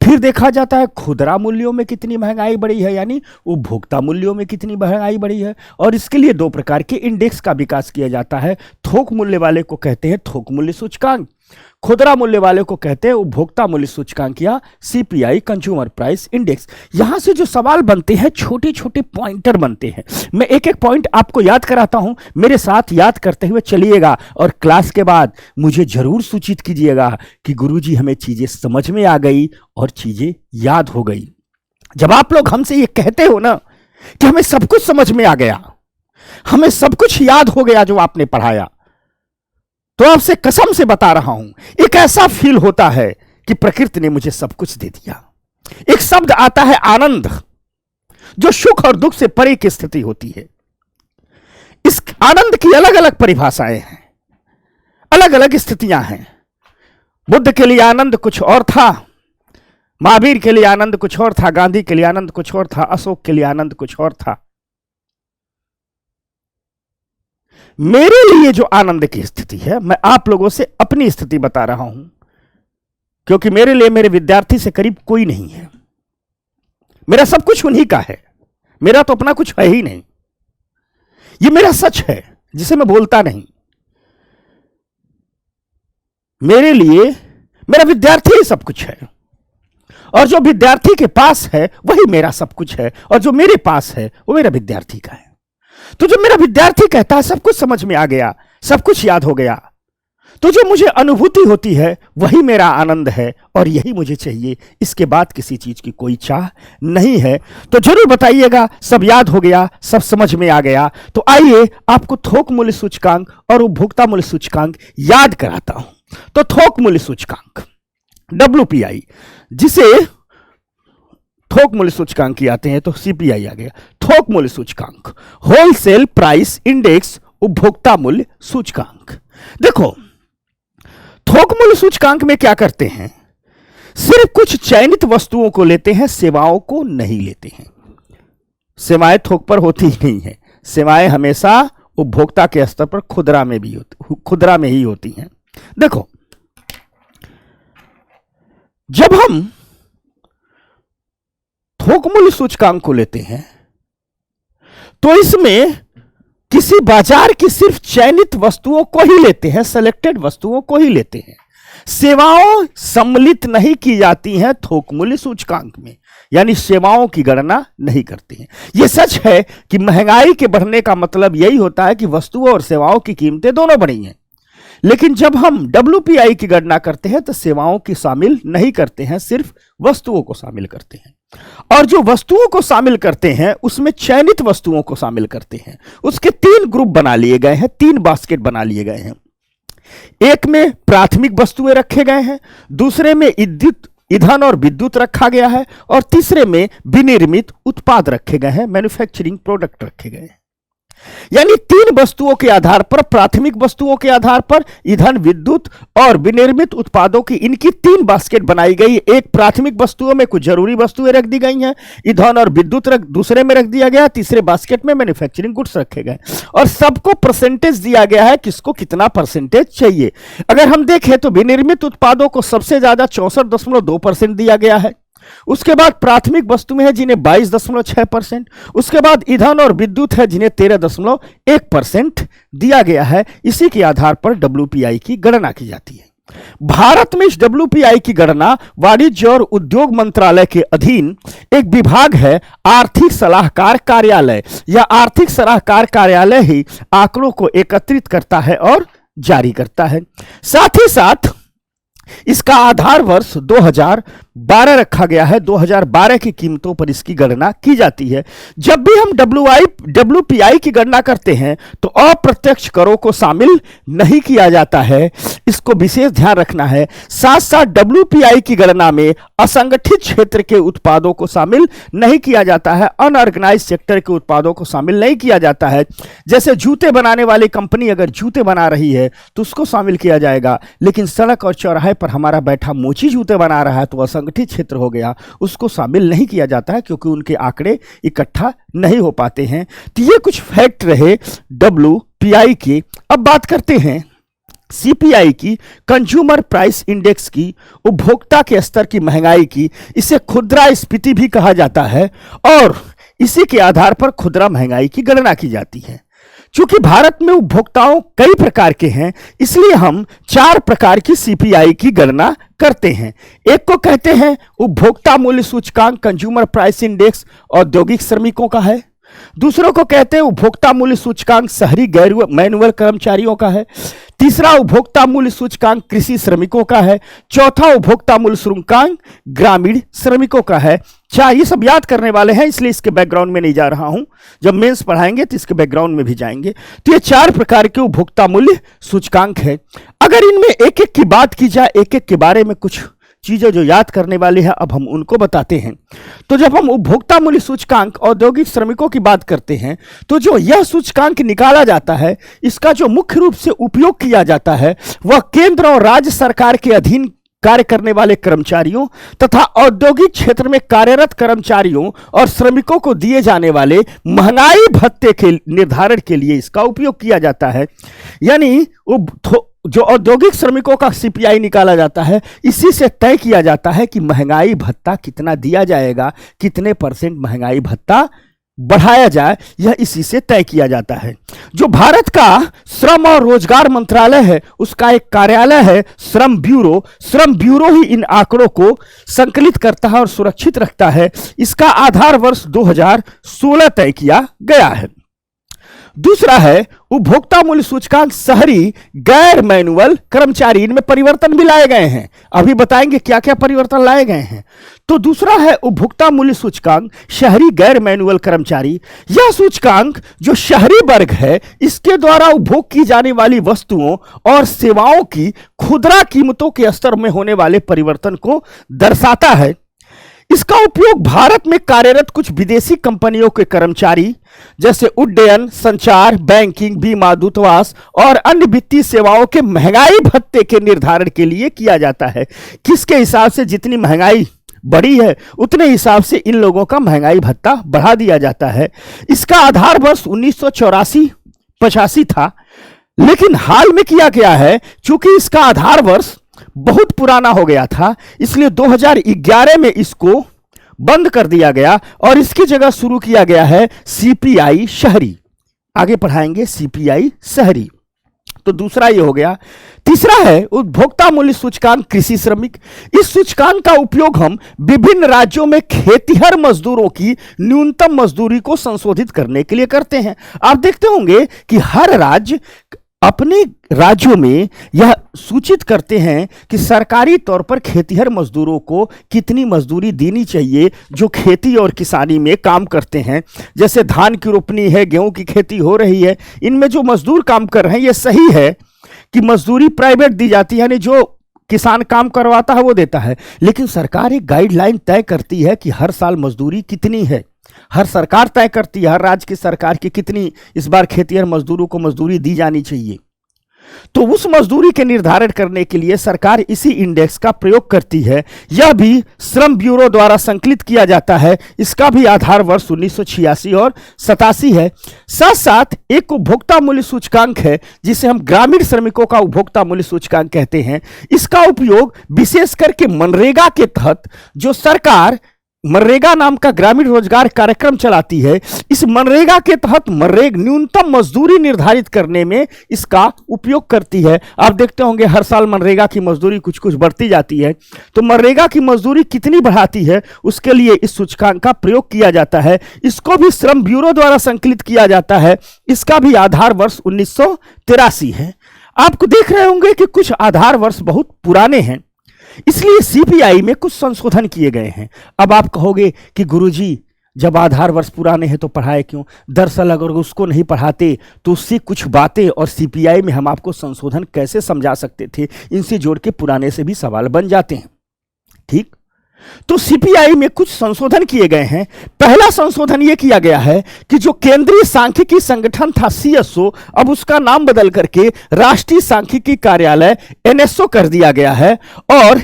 फिर देखा जाता है खुदरा मूल्यों में कितनी महंगाई बढ़ी है, यानी उपभोक्ता मूल्यों में कितनी महंगाई बढ़ी है। और इसके लिए दो प्रकार के इंडेक्स का विकास किया जाता है। थोक मूल्य वाले को कहते हैं थोक मूल्य सूचकांक, खुदरा मूल्य वाले को कहते हैं उपभोक्ता मूल्य सूचकांक या सीपीआई, कंज्यूमर प्राइस इंडेक्स। यहां से जो सवाल बनते हैं, छोटे छोटे पॉइंटर बनते हैं। मैं एक एक पॉइंट आपको याद कराता हूं, मेरे साथ याद करते हुए चलिएगा, और क्लास के बाद मुझे जरूर सूचित कीजिएगा कि गुरुजी हमें चीजें समझ में आ गई और चीजें याद हो गई। जब आप लोग हमसे ये कहते हो ना कि हमें सब कुछ समझ में आ गया, हमें सब कुछ याद हो गया जो आपने पढ़ाया, तो आपसे कसम से बता रहा हूं, एक ऐसा फील होता है कि प्रकृति ने मुझे सब कुछ दे दिया। एक शब्द आता है आनंद, जो सुख और दुख से परे की स्थिति होती है। इस आनंद की अलग अलग परिभाषाएं हैं, अलग अलग स्थितियां हैं। बुद्ध के लिए आनंद कुछ और था, महावीर के लिए आनंद कुछ और था, गांधी के लिए आनंद कुछ और था, अशोक के लिए आनंद कुछ और था। मेरे लिए जो आनंद की स्थिति है, मैं आप लोगों से अपनी स्थिति बता रहा हूं, क्योंकि मेरे लिए मेरे विद्यार्थी से करीब कोई नहीं है। मेरा सब कुछ उन्हीं का है, मेरा तो अपना कुछ है ही नहीं। ये मेरा सच है जिसे मैं बोलता नहीं। मेरे लिए मेरा विद्यार्थी ही सब कुछ है, और जो विद्यार्थी के पास है वही मेरा सब कुछ है, और जो मेरे पास है वो मेरा विद्यार्थी का है। तो जो मेरा विद्यार्थी कहता है सब कुछ समझ में आ गया, सब कुछ याद हो गया, तो जो मुझे अनुभूति होती है वही मेरा आनंद है, और यही मुझे चाहिए। इसके बाद किसी चीज की कोई चाह नहीं है। तो जरूर बताइएगा सब याद हो गया, सब समझ में आ गया। तो आइए आपको थोक मूल्य सूचकांक और उपभोक्ता मूल्य सूचकांक याद कराता हूं। तो थोक मूल्य सूचकांक WPI, जिसे थोक मूल्य सूचकांक की आते हैं तो सीपीआई आ गया। थोक मूल्य सूचकांक, होलसेल प्राइस इंडेक्स, उपभोक्ता मूल्य सूचकांक। देखो थोक मूल्य सूचकांक में क्या करते हैं, सिर्फ कुछ चयनित वस्तुओं को लेते हैं, सेवाओं को नहीं लेते हैं। सेवाएं थोक पर होती ही नहीं है, सेवाएं हमेशा उपभोक्ता के स्तर पर खुदरा में ही होती हैं। देखो जब हम थोक मूल्य सूचकांक को लेते हैं तो इसमें किसी बाजार की सिर्फ चयनित वस्तुओं को ही लेते हैं, सेलेक्टेड वस्तुओं को ही लेते हैं। सेवाओं सम्मिलित नहीं की जाती हैं थोक मूल्य सूचकांक में, यानी सेवाओं की गणना नहीं करते हैं। यह सच है कि महंगाई के बढ़ने का मतलब यही होता है कि वस्तुओं और सेवाओं की कीमतें दोनों बढ़ी हैं, लेकिन जब हम WPI की गणना करते हैं तो सेवाओं की शामिल नहीं करते हैं, सिर्फ वस्तुओं को शामिल करते हैं। और जो वस्तुओं को शामिल करते हैं उसमें चयनित वस्तुओं को शामिल करते हैं। उसके 3 ग्रुप बना लिए गए हैं, 3 बास्केट बना लिए गए हैं। एक में प्राथमिक वस्तुएं रखे गए हैं, दूसरे में ईंधन और विद्युत रखा गया है, और तीसरे में विनिर्मित उत्पाद रखे गए हैं, मैन्युफैक्चरिंग प्रोडक्ट रखे गए हैं। यानी 3 वस्तुओं के आधार पर, प्राथमिक वस्तुओं के आधार पर ईंधन, विद्युत और विनिर्मित उत्पादों की इनकी 3 बास्केट बनाई गई। एक प्राथमिक वस्तुओं में कुछ जरूरी वस्तुएं रख दी गई हैं, ईंधन और विद्युत दूसरे में रख दिया गया, तीसरे बास्केट में मैन्युफैक्चरिंग गुड्स रखे गए, और सबको परसेंटेज दिया गया है, किसको कितना परसेंटेज चाहिए। अगर हम देखें तो विनिर्मित उत्पादों को सबसे ज्यादा 64.2% दिया गया है। उसके बाद प्राथमिक वस्तुएं हैं जिन्हें 22.6%, उसके बाद ईंधन और विद्युत है जिन्हें 13.1% दिया गया है। इसी के आधार पर WPI की गणना की जाती है। भारत में इस WPI की गणना वाणिज्य और उद्योग मंत्रालय के अधीन एक विभाग है, आर्थिक सलाहकार कार्यालय। या आर्थिक सलाहकार कार्यालय ही आंकड़ों को एकत्रित करता है और जारी करता है। साथ ही साथ इसका आधार वर्ष 2012 रखा गया है। 2012 की कीमतों पर इसकी गणना की जाती है। जब भी हम WPI की गणना करते हैं तो अप्रत्यक्ष करों को शामिल नहीं किया जाता है, इसको विशेष ध्यान रखना है। साथ साथ WPI की गणना में असंगठित क्षेत्र के उत्पादों को शामिल नहीं किया जाता है, अनऑर्गेनाइज सेक्टर के उत्पादों को शामिल नहीं किया जाता है। जैसे जूते बनाने वाली कंपनी अगर जूते बना रही है तो उसको शामिल किया जाएगा, लेकिन सड़क और चौराहे पर हमारा बैठा मोची जूते बना रहा है तो असंगठित क्षेत्र हो गया, उसको शामिल नहीं किया जाता है, क्योंकि उनके आंकड़े इकट्ठा नहीं हो पाते हैं। तो ये कुछ फैक्ट रहे WPI के। अब बात करते हैं CPI की, कंज्यूमर प्राइस इंडेक्स की, उपभोक्ता के स्तर की महंगाई की। इसे खुदरा स्फीति भी कहा जाता है और इसी के आधार पर खुदरा महंगाई की गणना की जाती है। चूंकि भारत में उपभोक्ताओं कई प्रकार के हैं, इसलिए हम 4 प्रकार की CPI की गणना करते हैं। एक को कहते हैं उपभोक्ता मूल्य सूचकांक, कंज्यूमर प्राइस इंडेक्स, औद्योगिक श्रमिकों का है। दूसरों को कहते हैं उपभोक्ता मूल्य सूचकांक, शहरी गैर मैनुअल कर्मचारियों का है। तीसरा उपभोक्ता मूल्य सूचकांक कृषि श्रमिकों का है। चौथा उपभोक्ता मूल्य सूचकांक ग्रामीण श्रमिकों का है। ये सब याद करने वाले हैं, इसलिए इसके बैकग्राउंड में नहीं जा रहा हूं। जब मेंस पढ़ाएंगे तो इसके बैकग्राउंड में भी जाएंगे। तो ये 4 प्रकार के उपभोक्ता मूल्य सूचकांक है। अगर इनमें एक एक की बात की जाए, एक एक के बारे में कुछ चीजें जो याद करने वाली है, अब हम उनको बताते हैं। तो जब हम उपभोक्ता मूल्य सूचकांक औद्योगिक श्रमिकों की बात करते हैं तो जो यह सूचकांक निकाला जाता है, इसका जो मुख्य रूप से उपयोग किया जाता है वह केंद्र और राज्य सरकार के अधीन कार्य करने वाले कर्मचारियों तथा औद्योगिक क्षेत्र में कार्यरत कर्मचारियों और श्रमिकों को दिए जाने वाले महंगाई भत्ते के निर्धारण के लिए इसका उपयोग किया जाता है। यानी जो औद्योगिक श्रमिकों का CPI निकाला जाता है, इसी से तय किया जाता है कि महंगाई भत्ता कितना दिया जाएगा, कितने % महंगाई भत्ता बढ़ाया जाए, यह इसी से तय किया जाता है। जो भारत का श्रम और रोजगार मंत्रालय है, उसका एक कार्यालय है श्रम ब्यूरो। श्रम ब्यूरो ही इन आंकड़ों को संकलित करता है और सुरक्षित रखता है। इसका आधार वर्ष 2016 तय किया गया है। दूसरा है उपभोक्ता मूल्य सूचकांक शहरी गैर मैनुअल कर्मचारी। इनमें परिवर्तन भी लाए गए हैं, अभी बताएंगे क्या क्या परिवर्तन लाए गए हैं। तो दूसरा है उपभोक्ता मूल्य सूचकांक शहरी गैर मैनुअल कर्मचारी। यह सूचकांक जो शहरी वर्ग है, इसके द्वारा उपभोग की जाने वाली वस्तुओं और सेवाओं की खुदरा कीमतों के स्तर में होने वाले परिवर्तन को दर्शाता है। इसका उपयोग भारत में कार्यरत कुछ विदेशी कंपनियों के कर्मचारी जैसे उड्डयन, संचार, बैंकिंग, बीमा, दूतावास और अन्य वित्तीय सेवाओं के महंगाई भत्ते के निर्धारण के लिए किया जाता है। किसके हिसाब से जितनी महंगाई बढ़ी है उतने हिसाब से इन लोगों का महंगाई भत्ता बढ़ा दिया जाता है। इसका आधार वर्ष 1984-85 था, लेकिन हाल में किया गया है, चूंकि इसका आधार वर्ष बहुत पुराना हो गया था, इसलिए 2011 में इसको बंद कर दिया गया और इसकी जगह शुरू किया गया है सीपीआई शहरी। आगे पढ़ाएंगे सीपीआई शहरी। तो दूसरा ये हो गया। तीसरा है उपभोक्ता मूल्य सूचकांक कृषि श्रमिक। इस सूचकांक का उपयोग हम विभिन्न राज्यों में खेतीहर मजदूरों की न्यूनतम मजदूरी को संशोधित करने के लिए करते हैं। आप देखते होंगे कि हर राज्य अपने राज्यों में यह सूचित करते हैं कि सरकारी तौर पर खेतीहर मजदूरों को कितनी मजदूरी देनी चाहिए जो खेती और किसानी में काम करते हैं। जैसे धान की रोपनी है, गेहूं की खेती हो रही है, इनमें जो मजदूर काम कर रहे हैं, यह सही है कि मजदूरी प्राइवेट दी जाती है, यानी जो किसान काम करवाता है वो देता है, लेकिन सरकार एक गाइडलाइन तय करती है कि हर साल मजदूरी कितनी है। हर सरकार तय करती है, हर राज्य की सरकार की कितनी इस बार खेतीहर मजदूरों को मजदूरी दी जानी चाहिए। तो उस मजदूरी के निर्धारण करने के लिए सरकार इसी इंडेक्स का प्रयोग करती है। यह भी श्रम ब्यूरो द्वारा संकलित किया जाता है। इसका भी आधार वर्ष 1986 और 87 है। साथ साथ एक उपभोक्ता मूल्य सूचकांक है जिसे हम ग्रामीण श्रमिकों का उपभोक्ता मूल्य सूचकांक कहते हैं। इसका उपयोग विशेष करके मनरेगा के तहत, जो सरकार मनरेगा नाम का ग्रामीण रोजगार कार्यक्रम चलाती है, इस मनरेगा के तहत न्यूनतम मजदूरी निर्धारित करने में इसका उपयोग करती है। आप देखते होंगे हर साल मनरेगा की मजदूरी कुछ कुछ बढ़ती जाती है। तो मनरेगा की मजदूरी कितनी बढ़ाती है उसके लिए इस सूचकांक का प्रयोग किया जाता है। इसको भी श्रम ब्यूरो द्वारा संकलित किया जाता है। इसका भी आधार वर्ष 1983 है। आपको देख रहे होंगे कि कुछ आधार वर्ष बहुत पुराने हैं, इसलिए सीपीआई में कुछ संशोधन किए गए हैं। अब आप कहोगे कि गुरुजी जब आधार वर्ष पुराने हैं तो पढ़ाए क्यों? दरअसल अगर उसको नहीं पढ़ाते तो उससे कुछ बातें और सीपीआई में हम आपको संशोधन कैसे समझा सकते थे, इनसे जोड़ के पुराने से भी सवाल बन जाते हैं। ठीक, तो सीपीआई में कुछ संशोधन किए गए हैं। पहला संशोधन यह किया गया है कि जो केंद्रीय सांख्यिकी संगठन था सीएसओ, अब उसका नाम बदल करके राष्ट्रीय सांख्यिकी कार्यालय एनएसओ कर दिया गया है। और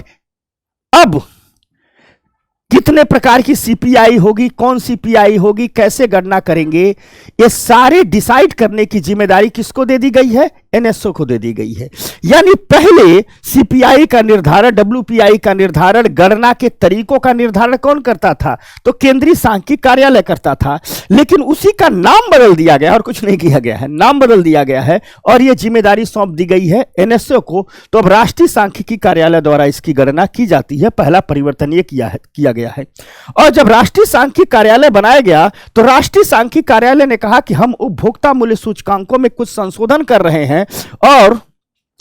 अब कितने प्रकार की सीपीआई होगी, कौन सीपीआई होगी, कैसे गणना करेंगे, ये सारे डिसाइड करने की जिम्मेदारी किसको दे दी गई है? एनएसओ को दे दी गई है। यानी पहले सीपीआई का निर्धारण, डब्ल्यूपीआई का निर्धारण, गणना के तरीकों का निर्धारण कौन करता था? तो केंद्रीय सांख्यिकी कार्यालय करता था। लेकिन उसी का नाम बदल दिया गया और कुछ नहीं किया गया है, नाम बदल दिया गया है और यह जिम्मेदारी सौंप दी गई है एनएसओ को। तो अब राष्ट्रीय सांख्यिकी कार्यालय द्वारा इसकी गणना की जाती है। पहला परिवर्तन यह किया गया है। और जब राष्ट्रीय सांख्यिकी कार्यालय बनाया गया तो राष्ट्रीय सांख्यिकी कार्यालय ने कहा कि हम उपभोक्ता मूल्य सूचकांकों में कुछ संशोधन कर रहे हैं और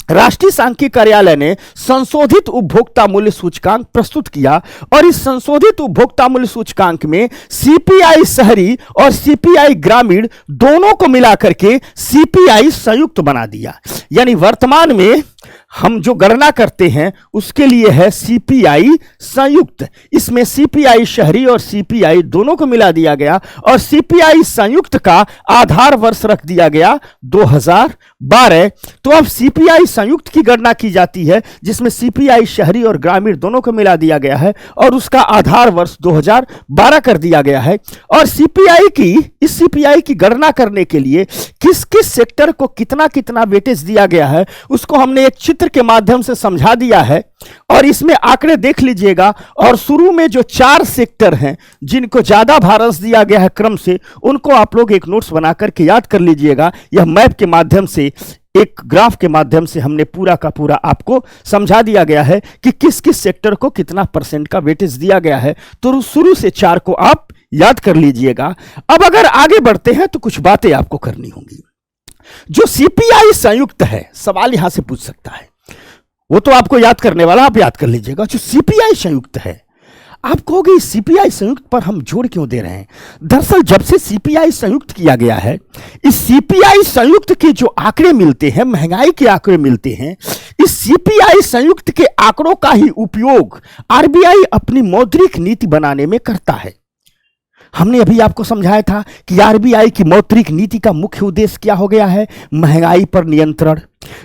राष्ट्रीय सांख्यिकी कार्यालय ने संशोधित उपभोक्ता मूल्य सूचकांक प्रस्तुत किया। और इस संशोधित उपभोक्ता मूल्य सूचकांक में सीपीआई शहरी और सीपीआई ग्रामीण दोनों को मिलाकर के सीपीआई संयुक्त बना दिया। यानी वर्तमान में हम जो गणना करते हैं उसके लिए है सीपीआई संयुक्त। इसमें सीपीआई शहरी और सीपीआई दोनों को मिला दिया गया और सीपीआई संयुक्त का आधार वर्ष रख दिया गया 2012। तो अब सीपीआई संयुक्त की गणना की जाती है जिसमें सीपीआई शहरी और ग्रामीण दोनों को मिला दिया गया है और उसका आधार वर्ष 2012 कर दिया गया है। और इस सीपीआई की गणना करने के लिए किस किस सेक्टर को कितना कितना वेटेज दिया गया है उसको हमने एक चित्र के माध्यम से समझा दिया है। और इसमें आंकड़े देख लीजिएगा। और शुरू में जो 4 सेक्टर हैं जिनको ज्यादा भारत दिया गया है क्रम से, उनको आप लोग एक नोट्स बना करके याद कर लीजिएगा। यह मैप के माध्यम से, एक ग्राफ के माध्यम से हमने पूरा का पूरा आपको समझा दिया गया है कि किस किस सेक्टर को कितना % का वेटेज दिया गया है। तो शुरू से 4 को आप याद कर लीजिएगा। अब अगर आगे बढ़ते हैं तो कुछ बातें आपको करनी होंगी। जो सीपीआई संयुक्त है, सवाल यहां से पूछ सकता है, वो तो आपको याद करने वाला, आप याद कर लीजिएगा। जो सीपीआई संयुक्त है, आप कहोगे सीपीआई संयुक्त पर हम जोर क्यों दे रहे हैं? दरअसल जब से सीपीआई संयुक्त किया गया है, इस सीपीआई संयुक्त के जो आंकड़े मिलते हैं, महंगाई के आंकड़े मिलते हैं, इस सीपीआई संयुक्त के आंकड़ों का ही उपयोग आरबीआई अपनी मौद्रिक नीति बनाने में करता है। हमने अभी आपको समझाया था कि आरबीआई की मौद्रिक नीति का मुख्य उद्देश्य क्या हो गया है? महंगाई पर नियंत्रण।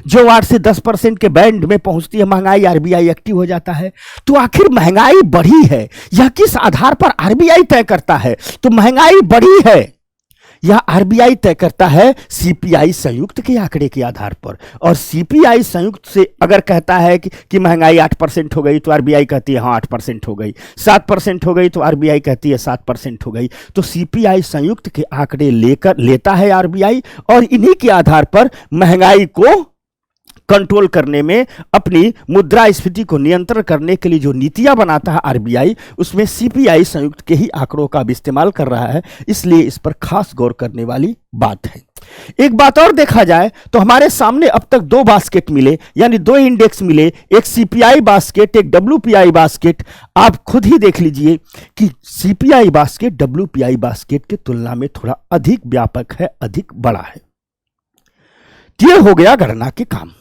जो 8 से 10% के बैंड में पहुंचती है महंगाई, आरबीआई एक्टिव हो जाता है। तो आखिर महंगाई बढ़ी है, यह किस आधार पर आरबीआई तय करता है? तो महंगाई बढ़ी है, यह आरबीआई तय करता है सीपीआई संयुक्त के आंकड़े के आधार पर। और सीपीआई संयुक्त से अगर कहता है कि महंगाई 8% हो गई तो आरबीआई कहती है हाँ 8% हो गई, 7% हो गई तो आरबीआई कहती है 7% हो गई। तो सीपीआई संयुक्त के आंकड़े लेता है आरबीआई, और इन्हीं के आधार पर महंगाई को कंट्रोल करने में, अपनी मुद्रास्फीति को नियंत्रण करने के लिए जो नीतियां बनाता है आरबीआई, उसमें सीपीआई संयुक्त के ही आंकड़ों का भी इस्तेमाल कर रहा है। इसलिए इस पर खास गौर करने वाली बात है। एक बात और देखा जाए तो हमारे सामने अब तक दो बास्केट मिले, यानी दो इंडेक्स मिले, एक सीपीआई बास्केट, एक डब्ल्यूपीआई बास्केट। आप खुद ही देख लीजिए कि सीपीआई बास्केट डब्ल्यूपीआई बास्केट की तुलना में थोड़ा अधिक व्यापक है, अधिक बड़ा है। यह हो गया गणना के काम।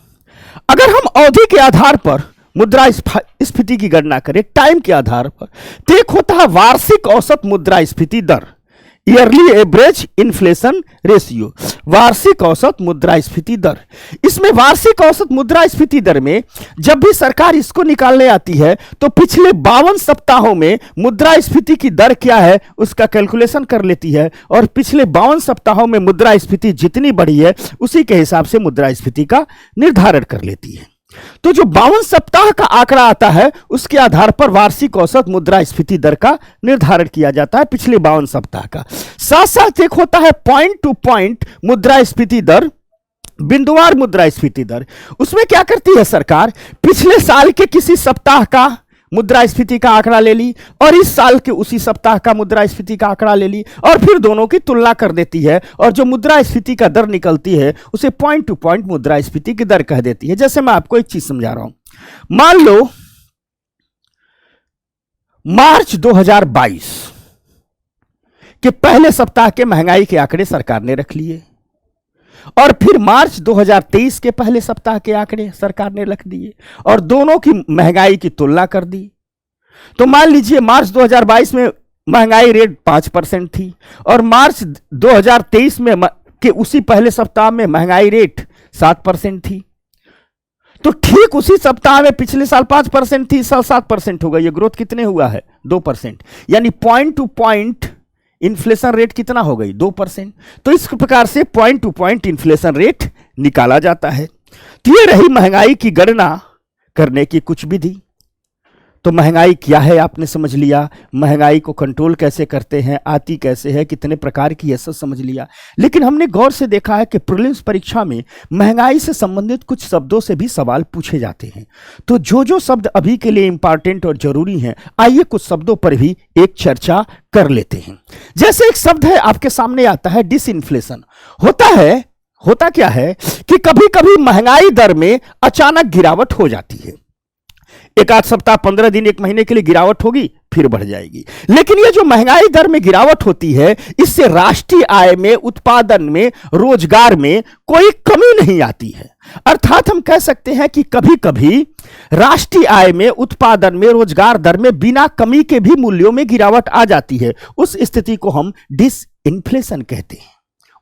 अगर हम अवधि के आधार पर मुद्रास्फीति की गणना करें, टाइम के आधार पर, तो एक होता है वार्षिक औसत मुद्रास्फीति दर, ईयरली एवरेज इन्फ्लेशन रेशियो, वार्षिक औसत मुद्रास्फीति दर। इसमें वार्षिक औसत मुद्रास्फीति दर में जब भी सरकार इसको निकालने आती है तो पिछले 52 सप्ताहों में मुद्रास्फीति की दर क्या है उसका कैलकुलेशन कर लेती है, और पिछले 52 सप्ताहों में मुद्रास्फीति जितनी बढ़ी है उसी के हिसाब से मुद्रास्फीति का निर्धारण कर लेती है। तो जो 52 सप्ताह का आंकड़ा आता है उसके आधार पर वार्षिक औसत मुद्रास्फीति दर का निर्धारण किया जाता है, पिछले 52 सप्ताह का। साथ साथ एक होता है पॉइंट टू पॉइंट मुद्रास्फीति दर, बिंदुवार मुद्रास्फीति दर। उसमें क्या करती है सरकार, पिछले साल के किसी सप्ताह का मुद्रास्फीति का आंकड़ा ले ली और इस साल के उसी सप्ताह का मुद्रास्फीति का आंकड़ा ले ली, और फिर दोनों की तुलना कर देती है, और जो मुद्रास्फीति का दर निकलती है उसे पॉइंट टू पॉइंट मुद्रास्फीति की दर कह देती है। जैसे मैं आपको एक चीज समझा रहा हूं, मान लो मार्च 2022 के पहले सप्ताह के महंगाई के आंकड़े सरकार ने रख लिए, और फिर मार्च 2023 के पहले सप्ताह के आंकड़े सरकार ने रख दिए, और दोनों की महंगाई की तुलना कर दी। तो मान लीजिए मार्च 2022 में महंगाई रेट 5% थी, और मार्च 2023 में के उसी पहले सप्ताह में महंगाई रेट 7% थी। तो ठीक उसी सप्ताह में पिछले साल 5% थी, इस साल 7% हो गई। ये ग्रोथ कितने हुआ है? 2%। यानी point two point inflation rate कितना हो गई? 2%। तो इस प्रकार से point two point inflation rate निकाला जाता है। तो ये रही महंगाई की गणना करने की कुछ विधि। तो महंगाई क्या है आपने समझ लिया, महंगाई को कंट्रोल कैसे करते हैं, आती कैसे है, कितने प्रकार की, ये सब समझ लिया। लेकिन हमने गौर से देखा है कि प्रीलिम्स परीक्षा में महंगाई से संबंधित कुछ शब्दों से भी सवाल पूछे जाते हैं। तो जो शब्द अभी के लिए इंपॉर्टेंट और जरूरी हैं, आइए कुछ शब्दों पर भी एक चर्चा कर लेते हैं। जैसे एक शब्द है आपके सामने आता है डिसइन्फ्लेशन। होता क्या है कि कभी कभी महंगाई दर में अचानक गिरावट हो जाती है। एक आध सप्ताह, 15 दिन, एक महीने के लिए गिरावट होगी, फिर बढ़ जाएगी। लेकिन ये जो महंगाई दर में गिरावट होती है, इससे राष्ट्रीय आय में, उत्पादन में, रोजगार में कोई कमी नहीं आती है। अर्थात हम कह सकते हैं कि कभी कभी राष्ट्रीय आय में, उत्पादन में, रोजगार दर में बिना कमी के भी मूल्यों में गिरावट आ जाती है। उस स्थिति को हम डिसइन्फ्लेशन कहते हैं,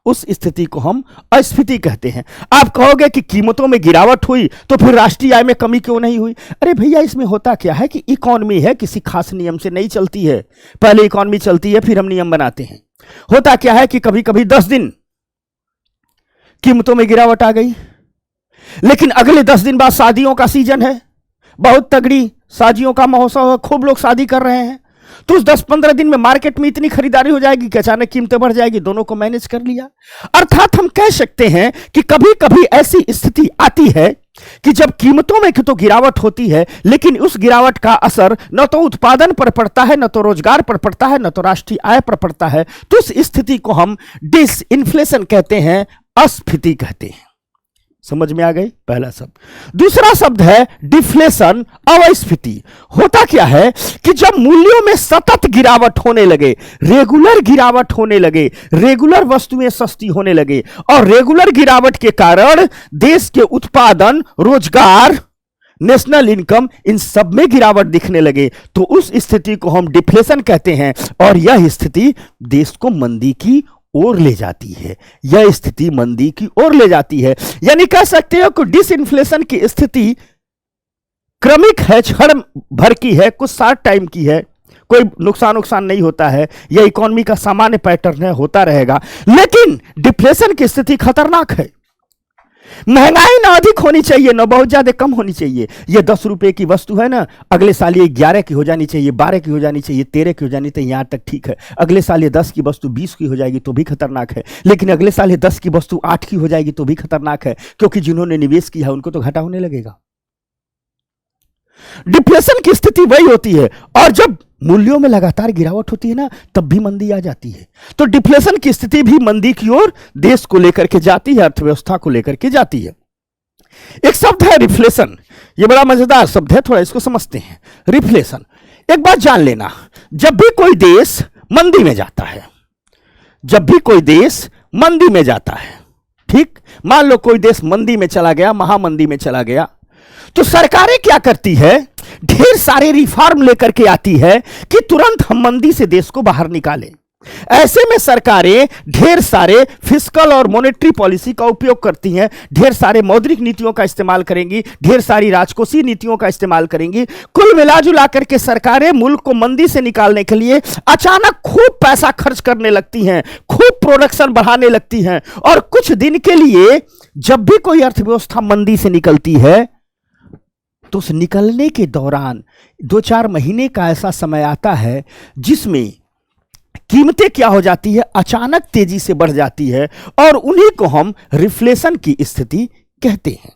उस स्थिति को हम अस्फीति कहते हैं। आप कहोगे कि कीमतों में गिरावट हुई तो फिर राष्ट्रीय आय में कमी क्यों नहीं हुई? अरे भैया, इसमें होता क्या है कि इकोनॉमी है, किसी खास नियम से नहीं चलती है। पहले इकोनॉमी चलती है, फिर हम नियम बनाते हैं। होता क्या है कि कभी कभी 10 दिन कीमतों में गिरावट आ गई, लेकिन अगले 10 दिन बाद शादियों का सीजन है, बहुत तगड़ी शादियों का महोत्सव है, खूब लोग शादी कर रहे हैं। तो उस 10-15 दिन में मार्केट में इतनी खरीदारी हो जाएगी कि अचानक कीमतें बढ़ जाएगी। दोनों को मैनेज कर लिया। अर्थात हम कह सकते हैं कि कभी कभी ऐसी स्थिति आती है कि जब कीमतों में तो गिरावट होती है, लेकिन उस गिरावट का असर न तो उत्पादन पर पड़ता है, न तो रोजगार पर पड़ता है, न तो राष्ट्रीय आय पर पड़ता है। तो उस स्थिति को हम डिसइन्फ्लेशन कहते हैं, अस्फीति कहते हैं। समझ में आ गई पहला शब्द। दूसरा शब्द है डिफ्लेशन, अवस्फीति। होता क्या है कि जब मूल्यों में सतत गिरावट होने लगे, रेगुलर गिरावट होने लगे, रेगुलर वस्तुएं सस्ती होने लगे, और रेगुलर गिरावट के कारण देश के उत्पादन, रोजगार, नेशनल इनकम, इन सब में गिरावट दिखने लगे, तो उस स्थिति को हम डिफ्लेशन कहते हैं। और यह स्थिति देश को मंदी की ओर ले जाती है, यह स्थिति मंदी की ओर ले जाती है। यानी कह सकते हो कि डिसइन्फ्लेशन की स्थिति क्रमिक है, क्षण भर की है, कुछ शॉर्ट टाइम की है, कोई नुकसान नहीं होता है, यह इकोनॉमी का सामान्य पैटर्न है, होता रहेगा। लेकिन डिफ्लेशन की स्थिति खतरनाक है। महंगाई ना अधिक होनी चाहिए ना बहुत ज्यादा कम होनी चाहिए। ये 10 रुपए की वस्तु है ना, अगले साल ये 11 की हो जानी चाहिए, 12 की हो जानी चाहिए, 13 की हो जानी चाहिए, यहां तक ठीक है। अगले साल ये 10 की वस्तु 20 की हो जाएगी तो भी खतरनाक है। लेकिन अगले साल ये 10 की वस्तु 8 की हो जाएगी तो भी खतरनाक है, क्योंकि जिन्होंने निवेश किया है उनको तो घाटा होने लगेगा। डिप्रेशन की स्थिति वही होती है, और जब मूल्यों में लगातार गिरावट होती है ना, तब भी मंदी आ जाती है। तो डिप्रेशन की स्थिति भी मंदी की ओर देश को लेकर के जाती है, अर्थव्यवस्था को लेकर के जाती है। एक शब्द है रिफ्लेशन, ये बड़ा मजेदार शब्द है, थोड़ा इसको समझते हैं। रिफ्लेशन, एक बात जान लेना, जब भी कोई देश मंदी में जाता है, जब भी कोई देश मंदी में जाता है, ठीक, मान लो कोई देश मंदी में चला गया, महामंदी में चला गया, तो सरकारें क्या करती है, ढेर सारे रिफॉर्म लेकर के आती है कि तुरंत हम मंदी से देश को बाहर निकालें। ऐसे में सरकारें ढेर सारे फिस्कल और मॉनेटरी पॉलिसी का उपयोग करती हैं, ढेर सारे मौद्रिक नीतियों का इस्तेमाल करेंगी, ढेर सारी राजकोषीय नीतियों का इस्तेमाल करेंगी। कुल मिलाजुला करके सरकारें मुल्क को मंदी से निकालने के लिए अचानक खूब पैसा खर्च करने लगती हैं, खूब प्रोडक्शन बढ़ाने लगती हैं, और कुछ दिन के लिए जब भी कोई अर्थव्यवस्था मंदी से निकलती है तो उस निकलने के दौरान 2-4 महीने का ऐसा समय आता है जिसमें कीमतें क्या हो जाती है, अचानक तेजी से बढ़ जाती है, और उन्हीं को हम रिफ्लेशन की स्थिति कहते हैं।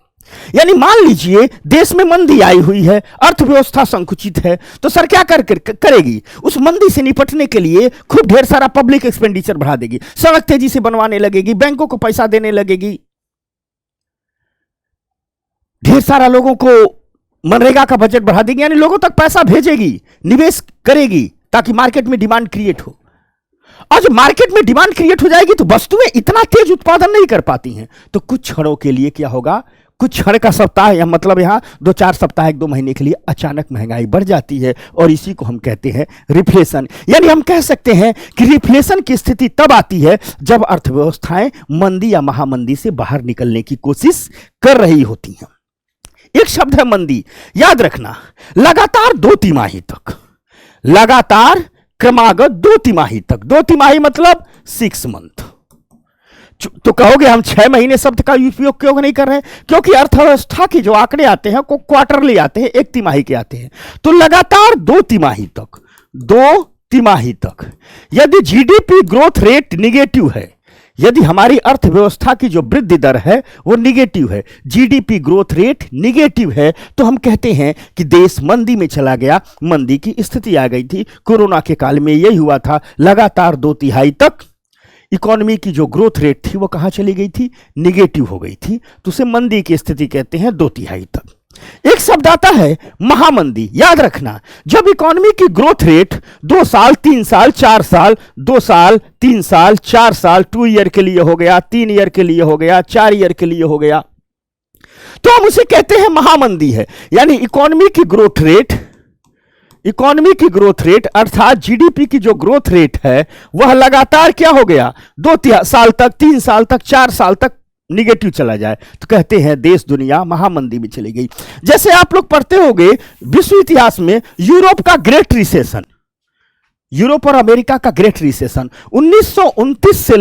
यानी मान लीजिए देश में मंदी आई हुई है, अर्थव्यवस्था संकुचित है, तो सर क्या करेगी, उस मंदी से निपटने के लिए खूब ढेर सारा पब्लिक एक्सपेंडिचर बढ़ा देगी, सड़क तेजी से बनवाने लगेगी, बैंकों को पैसा देने लगेगी, ढेर सारा लोगों को मनरेगा का बजट बढ़ा देगी, यानी लोगों तक पैसा भेजेगी, निवेश करेगी, ताकि मार्केट में डिमांड क्रिएट हो। और जब मार्केट में डिमांड क्रिएट हो जाएगी तो वस्तुएं इतना तेज उत्पादन नहीं कर पाती हैं, तो कुछ क्षणों के लिए क्या होगा, कुछ क्षण का सप्ताह, या मतलब यहां 2-4 सप्ताह 1-2 महीने के लिए अचानक महंगाई बढ़ जाती है, और इसी को हम कहते हैं रिफ्लेशन। यानी हम कह सकते हैं कि रिफ्लेशन की स्थिति तब आती है जब अर्थव्यवस्थाएं मंदी या महामंदी से बाहर निकलने की कोशिश कर रही होती हैं। एक शब्द है मंदी, याद रखना, लगातार 2 तिमाही तक, लगातार क्रमागत 2 तिमाही तक, 2 तिमाही मतलब 6 मंथ। तो कहोगे हम 6 महीने शब्द का उपयोग क्यों नहीं कर रहे हैं, क्योंकि अर्थव्यवस्था के जो आंकड़े आते हैं वो क्वार्टरली आते हैं, 1 तिमाही के आते हैं। तो लगातार 2 तिमाही तक, 2 तिमाही तक यदि जीडीपी ग्रोथ रेट निगेटिव है, यदि हमारी अर्थव्यवस्था की जो वृद्धि दर है वो निगेटिव है, जीडीपी ग्रोथ रेट निगेटिव है, तो हम कहते हैं कि देश मंदी में चला गया, मंदी की स्थिति आ गई थी। कोरोना के काल में यही हुआ था, लगातार 2 तिहाई तक इकोनॉमी की जो ग्रोथ रेट थी वो कहां चली गई थी, निगेटिव हो गई थी, तो उसे मंदी की स्थिति कहते हैं 2 तिहाई तक। एक शब्द आता है महामंदी, याद रखना, जब इकोनॉमी की ग्रोथ रेट 2 साल 3 साल 4 साल, 2 साल 3 साल 4 साल, 2 ईयर के लिए हो गया, 3 ईयर के लिए हो गया, 4 ईयर के लिए हो गया, तो हम उसे कहते हैं महामंदी है। यानी इकोनॉमी की ग्रोथ रेट अर्थात जीडीपी की जो ग्रोथ रेट है वह लगातार क्या हो गया, 2 साल तक, 3 साल तक, 4 साल तक निगेटिव चला जाए, तो कहते हैं देश दुनिया महामंदी में चली गई। जैसे आप लोग पढ़ते होंगे विश्व इतिहास में यूरोप का ग्रेट रिसेशन, यूरोप और अमेरिका का ग्रेट रिसेशन 1929 से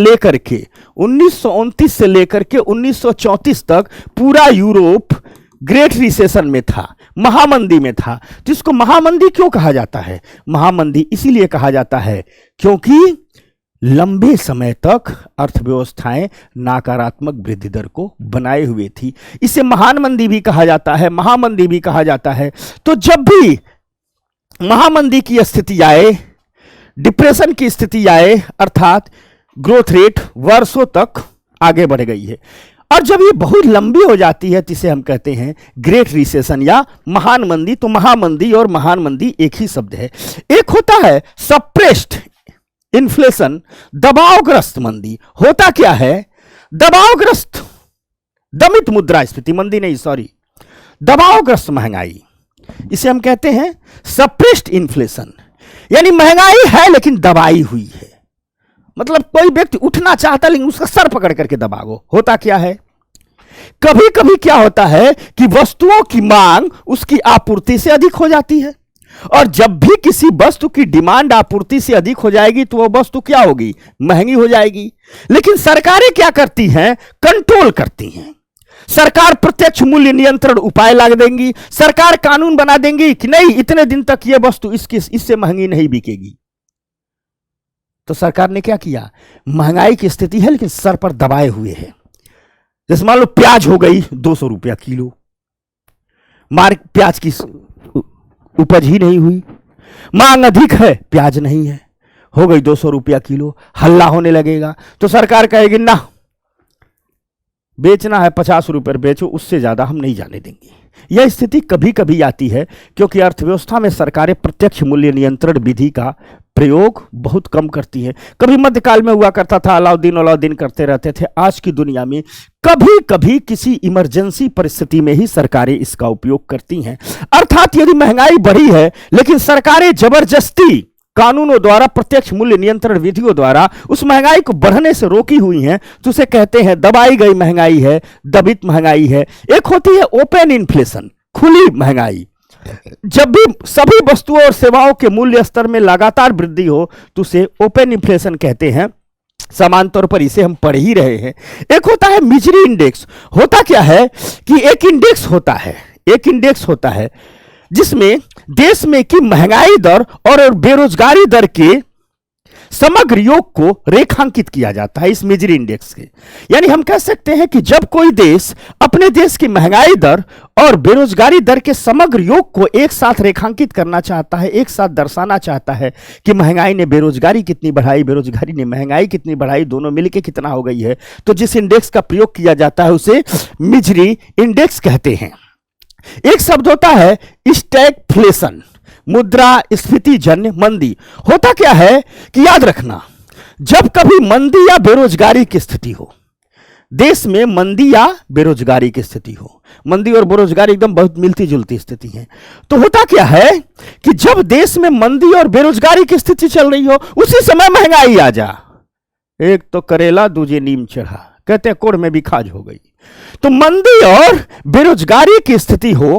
लेकर के 1934 तक पूरा यूरोप ग्रेट रिसेशन में था, महामंदी में था। तो इसको महामंदी क्यों कहा जाता है, महामंदी इसीलिए कहा जाता है क्योंकि लंबे समय तक अर्थव्यवस्थाएं नकारात्मक वृद्धि दर को बनाए हुए थी। इसे महान मंदी भी कहा जाता है, महामंदी भी कहा जाता है। तो जब भी महामंदी की स्थिति आए, डिप्रेशन की स्थिति आए, अर्थात ग्रोथ रेट वर्षों तक आगे बढ़ गई है, और जब ये बहुत लंबी हो जाती है तो इसे हम कहते हैं ग्रेट रिसेशन या महान मंदी। तो महामंदी और महान मंदी एक ही शब्द है। एक होता है सप्रेस्ड इन्फ्लेशन, दबावग्रस्त मंदी। होता क्या है, दबावग्रस्त, दमित मुद्रास्फीति, मंदी नहीं सॉरी, दबावग्रस्त महंगाई, इसे हम कहते हैं सप्रेस्ड इन्फ्लेशन। यानी महंगाई है लेकिन दबाई हुई है, मतलब कोई व्यक्ति उठना चाहता लेकिन उसका सर पकड़ करके दबाओ। होता क्या है, कभी कभी क्या होता है कि वस्तुओं की मांग उसकी आपूर्ति से अधिक हो जाती है, और जब भी किसी वस्तु की डिमांड आपूर्ति से अधिक हो जाएगी तो वह वस्तु क्या होगी, महंगी हो जाएगी। लेकिन सरकारें क्या करती हैं, कंट्रोल करती हैं। सरकार प्रत्यक्ष मूल्य नियंत्रण उपाय ला देंगी, सरकार कानून बना देंगी कि नहीं इतने दिन तक यह वस्तु इससे महंगी नहीं बिकेगी। तो सरकार ने क्या किया, महंगाई की स्थिति है लेकिन सर पर दबाए हुए है। जैसे मान लो प्याज हो गई 200 रुपया किलो, प्याज की उपज ही नहीं हुई, मांग अधिक है, प्याज नहीं है, हो गई 200 रुपया किलो, हल्ला होने लगेगा। तो सरकार कहेगी ना, बेचना है 50 रुपये बेचो, उससे ज्यादा हम नहीं जाने देंगे। यह स्थिति कभी कभी आती है क्योंकि अर्थव्यवस्था में सरकारें प्रत्यक्ष मूल्य नियंत्रण विधि का प्रयोग बहुत कम करती हैं। कभी मध्यकाल में हुआ करता था, अलाउद्दीन करते रहते थे। आज की दुनिया में कभी कभी किसी इमरजेंसी परिस्थिति में ही सरकारें इसका उपयोग करती हैं। अर्थात यदि महंगाई बढ़ी है लेकिन सरकारें जबरदस्ती कानूनों द्वारा, प्रत्यक्ष मूल्य नियंत्रण विधियों द्वारा उस महंगाई को बढ़ने से रोकी हुई हैं, तो उसे कहते हैं दबाई गई महंगाई है, दबित महंगाई है। एक होती है ओपन इन्फ्लेशन, खुली महंगाई। जब भी सभी वस्तुओं और सेवाओं के मूल्य स्तर में लगातार वृद्धि हो तो उसे ओपन इन्फ्लेशन कहते हैं। समान तौर पर इसे हम पढ़ ही रहे हैं। एक होता है मिजरी इंडेक्स। होता क्या है कि एक इंडेक्स होता है जिसमें देश में की महंगाई दर और बेरोजगारी दर के समग्र योग को रेखांकित किया जाता है इस मिजरी इंडेक्स के। यानी हम कह सकते हैं कि जब कोई देश अपने देश की महंगाई दर और बेरोजगारी दर के समग्र योग को एक साथ रेखांकित करना चाहता है, एक साथ दर्शाना चाहता है कि महंगाई ने बेरोजगारी कितनी बढ़ाई, बेरोजगारी ने महंगाई कितनी बढ़ाई, दोनों मिलकर कितना हो गई है, तो जिस इंडेक्स का प्रयोग किया जाता है उसे मिजरी इंडेक्स कहते हैं। एक शब्द होता है स्टैगफ्लेशन, मुद्रास्फीति जन्य मंदी। होता क्या है कि याद रखना, जब कभी मंदी या बेरोजगारी की स्थिति हो, देश में मंदी या बेरोजगारी की स्थिति हो, मंदी और बेरोजगारी एकदम बहुत मिलती जुलती स्थिति है, तो होता क्या है कि जब देश में मंदी और बेरोजगारी की स्थिति चल रही हो उसी समय महंगाई आ जा, एक तो करेला दूजे नीम चढ़ा, कहते हैं कोड़ में भी खाज हो गई। तो मंदी और बेरोजगारी की स्थिति हो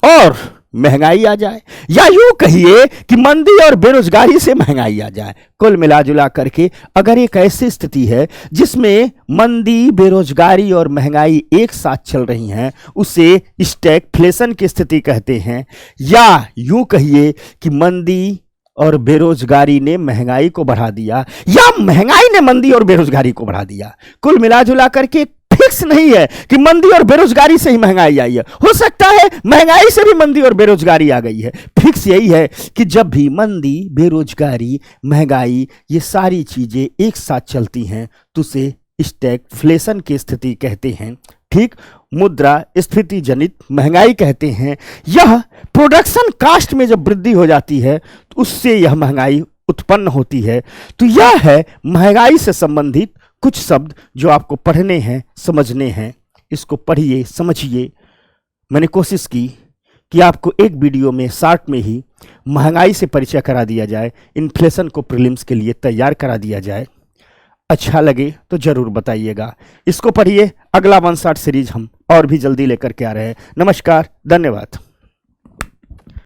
और महंगाई आ जाए, या यूं कहिए कि मंदी और बेरोजगारी से महंगाई आ जाए। कुल मिला जुला करके अगर एक ऐसी स्थिति है जिसमें मंदी, बेरोजगारी और महंगाई एक साथ चल रही हैं, उसे स्टैगफ्लेशन की स्थिति कहते हैं। या यूं कहिए कि मंदी और बेरोजगारी ने महंगाई को बढ़ा दिया, या महंगाई ने मंदी और बेरोजगारी को बढ़ा दिया। कुल मिला जुला करके फिक्स नहीं है कि मंदी और बेरोजगारी से ही महंगाई आई है, हो सकता है महंगाई से भी मंदी और बेरोजगारी आ गई है। फिक्स यही है कि जब भी मंदी, बेरोजगारी, महंगाई ये सारी चीजें एक साथ चलती हैं तो उसे स्टैगफ्लेशन की स्थिति कहते हैं। ठीक, मुद्रास्फीति जनित महंगाई कहते हैं। यह प्रोडक्शन कास्ट में जब वृद्धि हो जाती है तो उससे यह महंगाई उत्पन्न होती है। तो यह है महंगाई से संबंधित कुछ शब्द जो आपको पढ़ने हैं, समझने हैं। इसको पढ़िए, समझिए। मैंने कोशिश की कि आपको एक वीडियो में शॉर्ट में ही महंगाई से परिचय करा दिया जाए, इन्फ्लेशन को प्रीलिम्स के लिए तैयार करा दिया जाए। अच्छा लगे तो जरूर बताइएगा। इसको पढ़िए। अगला 1 शॉर्ट सीरीज हम और भी जल्दी लेकर के आ रहे हैं। नमस्कार, धन्यवाद।